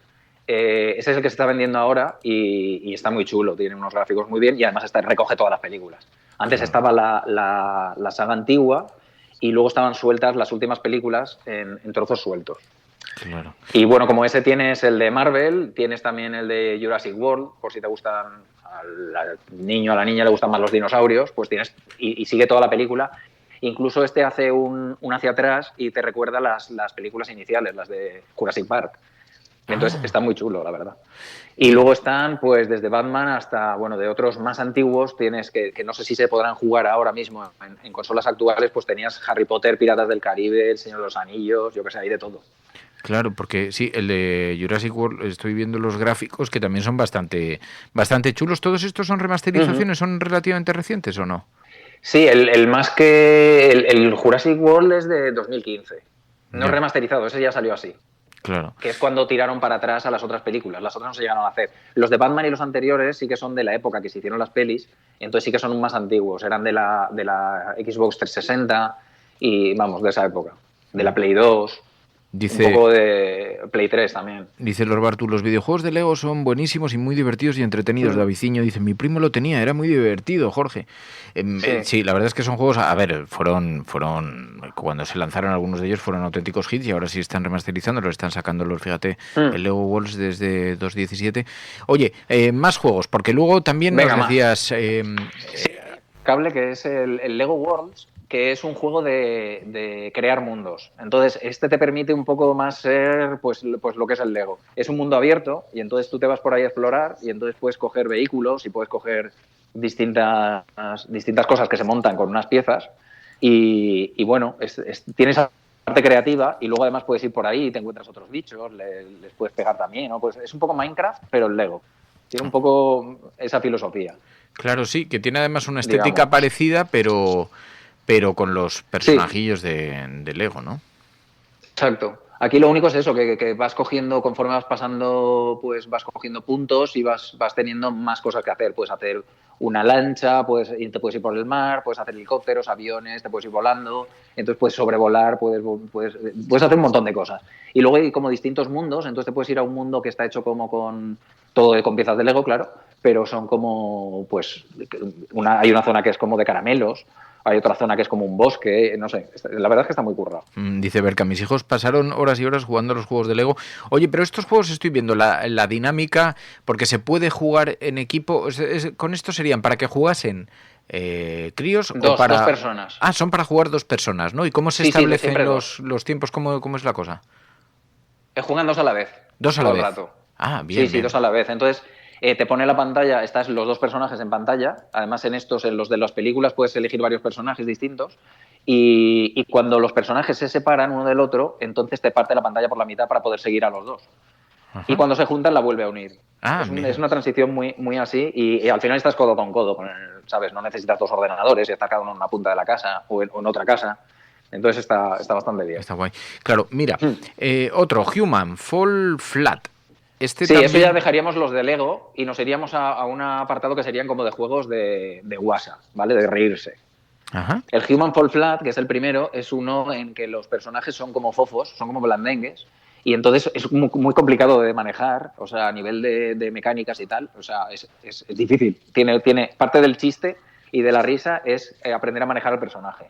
Ese es el que se está vendiendo ahora, y está muy chulo, tiene unos gráficos muy bien, y además recoge todas las películas. Antes estaba la saga antigua, y luego estaban sueltas las últimas películas en trozos sueltos. Claro. Y bueno, como ese tienes el de Marvel, tienes también el de Jurassic World, por si te gustan, al niño, a la niña le gustan más los dinosaurios, pues tienes, y sigue toda la película. Incluso este hace un hacia atrás y te recuerda las películas iniciales, las de Jurassic Park. Entonces está muy chulo, la verdad. Y luego están, pues, desde Batman hasta, bueno, de otros más antiguos, tienes que no sé si se podrán jugar ahora mismo en consolas actuales, pues tenías Harry Potter, Piratas del Caribe, El Señor de los Anillos, yo que sé, hay de todo. Claro, porque sí, el de Jurassic World, estoy viendo los gráficos que también son bastante chulos. ¿Todos estos son remasterizaciones? ¿Son relativamente recientes o no? Sí, el Jurassic World es de 2015. No remasterizado, ese ya salió así. Claro. Que es cuando tiraron para atrás a las otras películas. Las otras no se llegaron a hacer. Los de Batman y los anteriores sí que son de la época que se hicieron las pelis, entonces sí que son más antiguos. Eran de la Xbox 360 y, vamos, de esa época. De la Play 2. Dice, un poco de Play 3 también. Dice Lord Bartu, los videojuegos de Lego son buenísimos y muy divertidos y entretenidos. Daviciño dice, mi primo lo tenía, era muy divertido, Jorge. Sí, la verdad es que son juegos, a ver, fueron cuando se lanzaron algunos de ellos fueron auténticos hits, y ahora sí están remasterizándolos, están sacándolos, fíjate, el Lego Worlds desde 2017. Oye, más juegos, porque luego también nos decías... Cable, que es el Lego Worlds, que es un juego de crear mundos. Entonces, este te permite un poco más ser pues lo que es el Lego. Es un mundo abierto, y entonces tú te vas por ahí a explorar, y entonces puedes coger vehículos y puedes coger distintas cosas que se montan con unas piezas, y bueno, tienes esa parte creativa, y luego además puedes ir por ahí y te encuentras otros bichos, les puedes pegar también, ¿no? Pues es un poco Minecraft, pero el Lego. Tiene un poco esa filosofía. Claro, sí, que tiene además una estética parecida, pero con los personajillos de Lego, ¿no? Exacto. Aquí lo único es eso, que vas cogiendo, conforme vas pasando, pues vas cogiendo puntos y vas teniendo más cosas que hacer. Puedes hacer una lancha, te puedes ir por el mar, puedes hacer helicópteros, aviones, te puedes ir volando, entonces puedes sobrevolar, puedes hacer un montón de cosas. Y luego hay como distintos mundos, entonces te puedes ir a un mundo que está hecho como con piezas de Lego, claro, pero son como, pues, hay una zona que es como de caramelos, hay otra zona que es como un bosque, no sé, la verdad es que está muy currado. Dice Berka, mis hijos pasaron horas y horas jugando a los juegos de Lego. Oye, pero estos juegos estoy viendo la dinámica, porque se puede jugar en equipo, con esto serían para que jugasen críos o para... Dos personas. Ah, son para jugar 2 personas, ¿no? ¿Y cómo se establecen los tiempos? ¿Cómo es la cosa? Juegan 2 a la vez. 2 a la vez. Rato. Ah, bien. Sí, 2 a la vez. Entonces, te pone la pantalla, estás los 2 personajes en pantalla. Además, en los de las películas, puedes elegir varios personajes distintos. Y cuando los personajes se separan uno del otro, entonces te parte la pantalla por la mitad para poder seguir a los 2. Ajá. Y cuando se juntan, la vuelve a unir. Es una transición muy así. Y al final estás codo con codo, ¿sabes? No necesitas 2 ordenadores y está cada uno en una punta de la casa o en otra casa. Entonces está bastante bien. Está guay. Claro, mira, otro, Human Fall Flat. Sí, también... eso ya dejaríamos los de Lego y nos iríamos a un apartado que serían como de juegos de WhatsApp, ¿vale? De reírse. Ajá. El Human Fall Flat, que es el primero, es uno en que los personajes son como fofos, son como blandengues, y entonces es muy complicado de manejar, o sea, a nivel de mecánicas y tal, o sea, es difícil. Tiene parte del chiste y de la risa es aprender a manejar al personaje.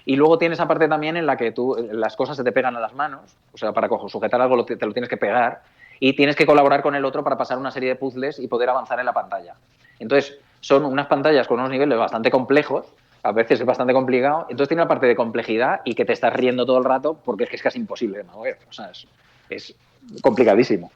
Y luego tienes esa parte también en la que las cosas se te pegan a las manos, o sea, para sujetar algo te lo tienes que pegar, y tienes que colaborar con el otro para pasar una serie de puzzles y poder avanzar en la pantalla. Entonces, son unas pantallas con unos niveles bastante complejos, a veces es bastante complicado, entonces tiene la parte de complejidad y que te estás riendo todo el rato porque es que es casi imposible de mover, o sea, es complicadísimo.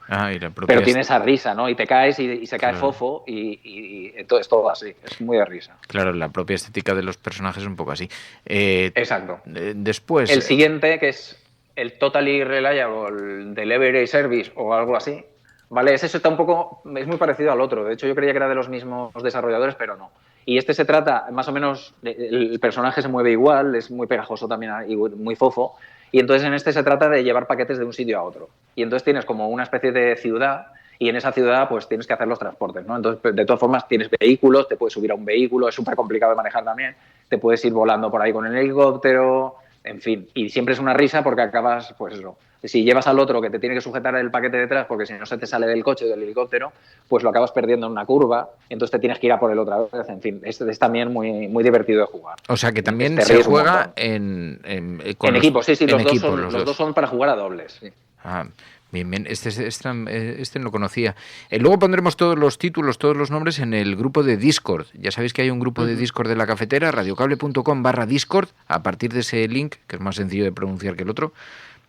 Pero tiene esa risa, ¿no? Y te caes y se cae fofo y entonces todo así, es muy de risa. Claro, la propia estética de los personajes es un poco así. Exacto. Después... El siguiente, que es el Totally Reliable Delivery Service o algo así, ¿vale? Eso está es muy parecido al otro. De hecho, yo creía que era de los mismos desarrolladores, pero no. Y se trata, más o menos, el personaje se mueve igual, es muy pegajoso también y muy fofo. Y entonces en se trata de llevar paquetes de un sitio a otro. Y entonces tienes como una especie de ciudad y en esa ciudad pues tienes que hacer los transportes, ¿no? Entonces, de todas formas, tienes vehículos, te puedes subir a un vehículo, es súper complicado de manejar también, te puedes ir volando por ahí con el helicóptero, en fin. Y siempre es una risa porque acabas, pues eso, si llevas al otro que te tiene que sujetar el paquete detrás porque si no se te sale del coche o del helicóptero, pues lo acabas perdiendo en una curva, entonces te tienes que ir a por el otra vez, en fin. Es también muy divertido de jugar. O sea que también se juega en equipo, sí, los dos son para jugar a dobles, sí. Ah, bien, este no lo conocía. Luego pondremos todos los títulos, todos los nombres en el grupo de Discord. Ya sabéis que hay un grupo de Discord de La Cafetera, radiocable.com/Discord. A partir de ese link, que es más sencillo de pronunciar que el otro,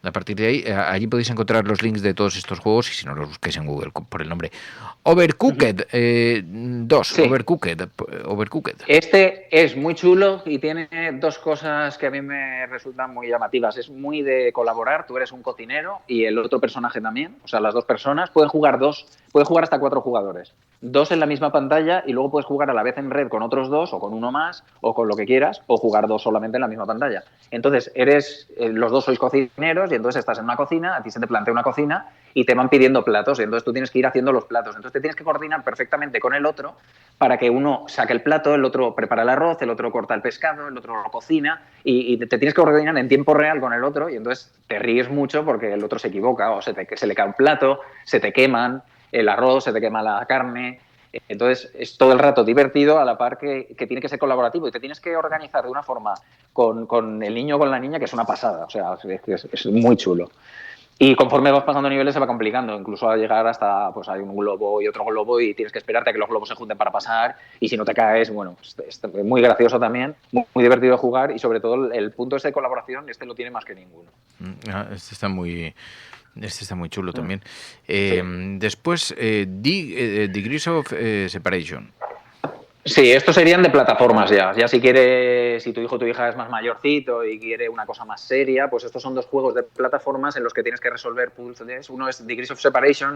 a partir de ahí, allí podéis encontrar los links de todos estos juegos y si no los busquéis en Google por el nombre. Overcooked 2, sí. Overcooked. Este es muy chulo y tiene 2 cosas que a mí me resultan muy llamativas. Es muy de colaborar, tú eres un cocinero y el otro personaje también, o sea, las 2 personas pueden jugar hasta 4 jugadores. 2 en la misma pantalla y luego puedes jugar a la vez en red con otros 2 o con uno más o con lo que quieras o jugar 2 solamente en la misma pantalla. Entonces, los 2 sois cocineros y entonces estás en una cocina, a ti se te plantea una cocina y te van pidiendo platos y entonces tú tienes que ir haciendo los platos. Entonces te tienes que coordinar perfectamente con el otro para que uno saque el plato, el otro prepara el arroz, el otro corta el pescado, el otro lo cocina y te tienes que coordinar en tiempo real con el otro y entonces te ríes mucho porque el otro se equivoca o se le cae un plato, se te queman el arroz, se te quema la carne. Entonces es todo el rato divertido a la par que tiene que ser colaborativo y te tienes que organizar de una forma con el niño o con la niña que es una pasada, o sea, es muy chulo. Y conforme vas pasando niveles se va complicando, incluso a llegar hasta, pues hay un globo y otro globo y tienes que esperarte a que los globos se junten para pasar y si no te caes, bueno, es muy gracioso también, muy divertido de jugar y sobre todo el punto de colaboración lo tiene más que ninguno. Este está muy chulo también. Sí. Después, Degrees of Separation. Sí, estos serían de plataformas ya. Ya si tu hijo o tu hija es más mayorcito y quiere una cosa más seria, pues estos son 2 juegos de plataformas en los que tienes que resolver puzzles. Uno es Degrees of Separation,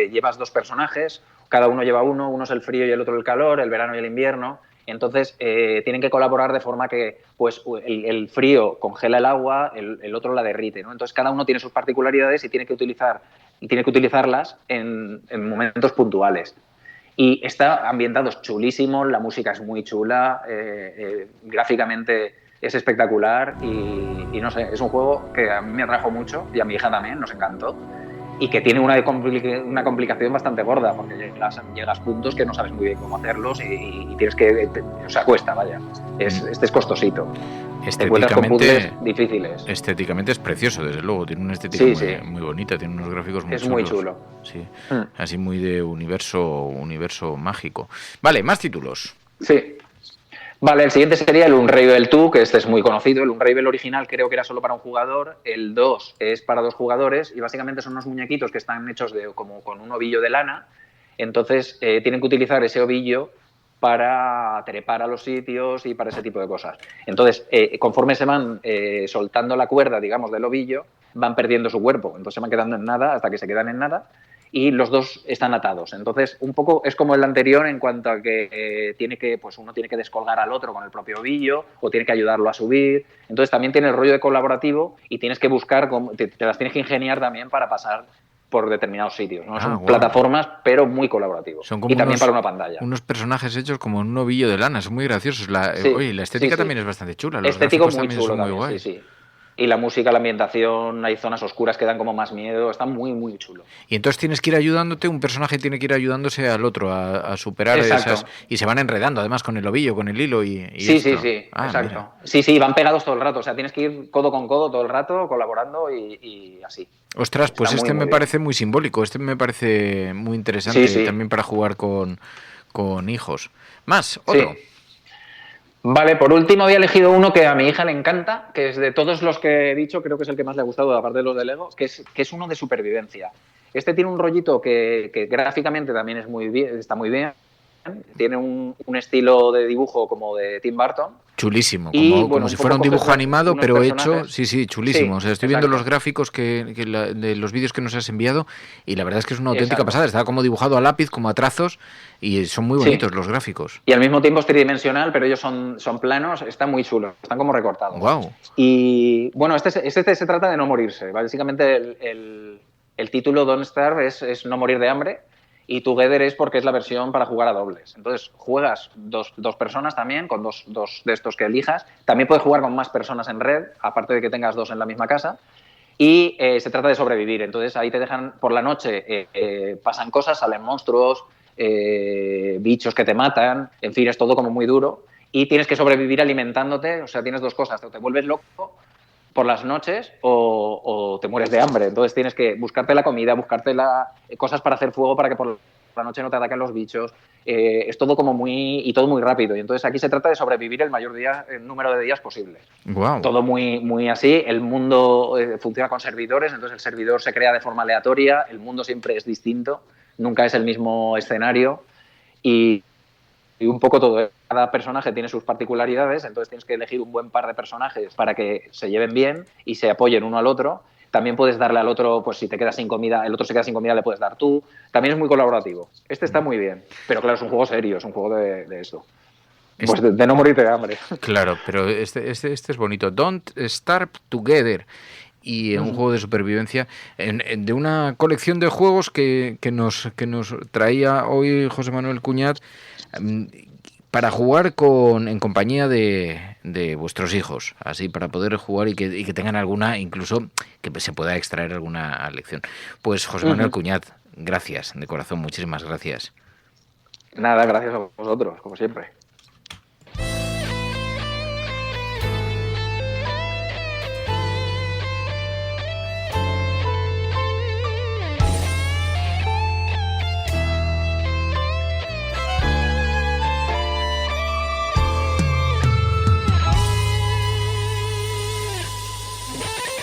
llevas 2 personajes, cada uno lleva uno es el frío y el otro el calor, el verano y el invierno. Entonces tienen que colaborar de forma que pues el frío congela el agua, el otro la derrite, ¿no? Entonces cada uno tiene sus particularidades y tiene que utilizarlas en momentos puntuales. Y está ambientado, es chulísimo, la música es muy chula, gráficamente es espectacular y no sé, es un juego que a mí me atrajo mucho y a mi hija también, nos encantó. y que tiene una complicación bastante gorda, porque llegas a puntos que no sabes muy bien cómo hacerlos y tienes que... o sea, cuesta, vaya. Este es costosito. Te encuentras con puzzles difíciles. Estéticamente es precioso, desde luego. Tiene una estética muy bonita, tiene unos gráficos muy chulos. Es muy chulo. Sí, así muy de universo mágico. Vale, más títulos. Sí. Vale, el siguiente sería el Unravel 2, que este es muy conocido. El Unravel original creo que era solo para un jugador. El 2 es para 2 jugadores y básicamente son unos muñequitos que están hechos como con un ovillo de lana. Entonces tienen que utilizar ese ovillo para trepar a los sitios y para ese tipo de cosas. Entonces, conforme se van soltando la cuerda, digamos, del ovillo, van perdiendo su cuerpo. Entonces se van quedando en nada hasta que se quedan en nada. Y los dos están atados. Entonces, un poco es como el anterior en cuanto a que uno tiene que descolgar al otro con el propio ovillo o tiene que ayudarlo a subir. Entonces, también tiene el rollo de colaborativo y tienes que buscar, te las tienes que ingeniar también para pasar por determinados sitios, ¿no? Son plataformas, pero muy colaborativos. Son como y también para una pantalla. Unos personajes hechos como en un ovillo de lana, son muy graciosos. Oye, la estética también es bastante chula. Los estético muy también chulo son muy guays. Sí. Y la música, la ambientación, hay zonas oscuras que dan como más miedo, está muy, muy chulo. Y entonces tienes que ir ayudándote, un personaje tiene que ir ayudándose al otro a superar esas... Y se van enredando, además, con el ovillo, con el hilo y sí, exacto. Mira. Sí, van pegados todo el rato, o sea, tienes que ir codo con codo todo el rato, colaborando y así. Ostras, pues está me parece muy simbólico, me parece muy interesante también para jugar con hijos. Más, otro. Sí. Vale, por último había elegido uno que a mi hija le encanta, que es de todos los que he dicho, creo que es el que más le ha gustado, aparte de los de Lego, que es uno de supervivencia. Este tiene un rollito que gráficamente también está muy bien. Tiene un estilo de dibujo como de Tim Burton. Chulísimo, como si fuera un dibujo animado, pero hecho, chulísimo. O sea, estoy viendo los gráficos de los vídeos que nos has enviado y la verdad es que es una auténtica pasada. Está como dibujado a lápiz, como a trazos y son muy bonitos los gráficos. Y al mismo tiempo es tridimensional, pero ellos son planos, están muy chulos, están como recortados. Wow. Y bueno, este se trata de no morirse. Básicamente el título Don't Starve es no morir de hambre. Y Together es porque es la versión para jugar a dobles. Entonces, juegas dos personas también, con dos de estos que elijas. También puedes jugar con más personas en red, aparte de que tengas 2 en la misma casa. Y se trata de sobrevivir. Entonces, ahí te dejan por la noche, pasan cosas, salen monstruos, bichos que te matan. En fin, es todo como muy duro. Y tienes que sobrevivir alimentándote. O sea, tienes 2 cosas. O te vuelves loco por las noches o te mueres de hambre. Entonces tienes que buscarte la comida, buscarte cosas para hacer fuego para que por la noche no te ataquen los bichos. Es todo como todo muy rápido. Y entonces aquí se trata de sobrevivir el mayor número de días posible. Wow. Todo muy, muy así. El mundo funciona con servidores, entonces el servidor se crea de forma aleatoria. El mundo siempre es distinto, nunca es el mismo escenario. Y un poco todo. Cada personaje tiene sus particularidades, entonces tienes que elegir un buen par de personajes para que se lleven bien y se apoyen uno al otro. También puedes darle al otro, pues si te quedas sin comida, el otro se queda sin comida, le puedes dar tú. También es muy colaborativo. Este está muy bien, pero claro, es un juego serio, es un juego de eso. Pues de no morirte de hambre. Claro, pero este es bonito. Don't Starve Together. Y un juego de supervivencia de una colección de juegos que nos traía hoy José Manuel Cuñat para jugar en compañía de vuestros hijos, así para poder jugar y que tengan alguna, incluso que se pueda extraer alguna lección. Pues José Manuel Cuñat, gracias, de corazón, muchísimas gracias. Nada, gracias a vosotros, como siempre.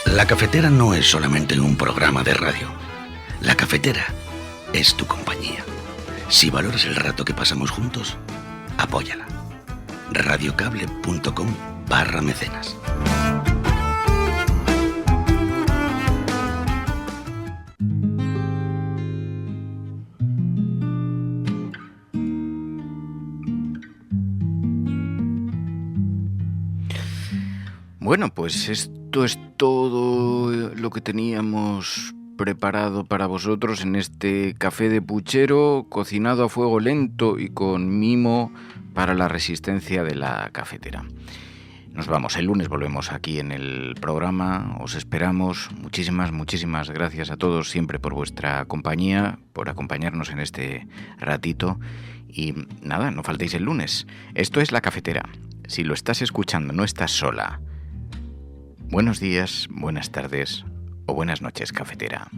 La cafetera no es solamente un programa de radio. La cafetera es tu compañía. Si valoras el rato que pasamos juntos, apóyala. radiocable.com/mecenas. Bueno, pues esto es todo lo que teníamos preparado para vosotros en este café de puchero, cocinado a fuego lento y con mimo para la resistencia de la cafetera. Nos vamos, el lunes volvemos aquí en el programa, os esperamos. Muchísimas gracias a todos siempre por vuestra compañía, por acompañarnos en este ratito. Y nada, no faltéis el lunes. Esto es La Cafetera. Si lo estás escuchando, no estás sola. Buenos días, buenas tardes o buenas noches, cafetera.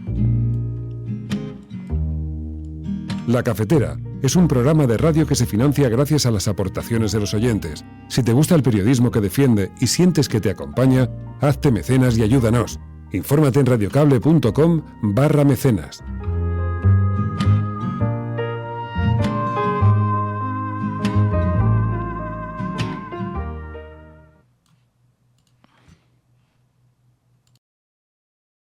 La Cafetera es un programa de radio que se financia gracias a las aportaciones de los oyentes. Si te gusta el periodismo que defiende y sientes que te acompaña, hazte mecenas y ayúdanos. Infórmate en radiocable.com/mecenas.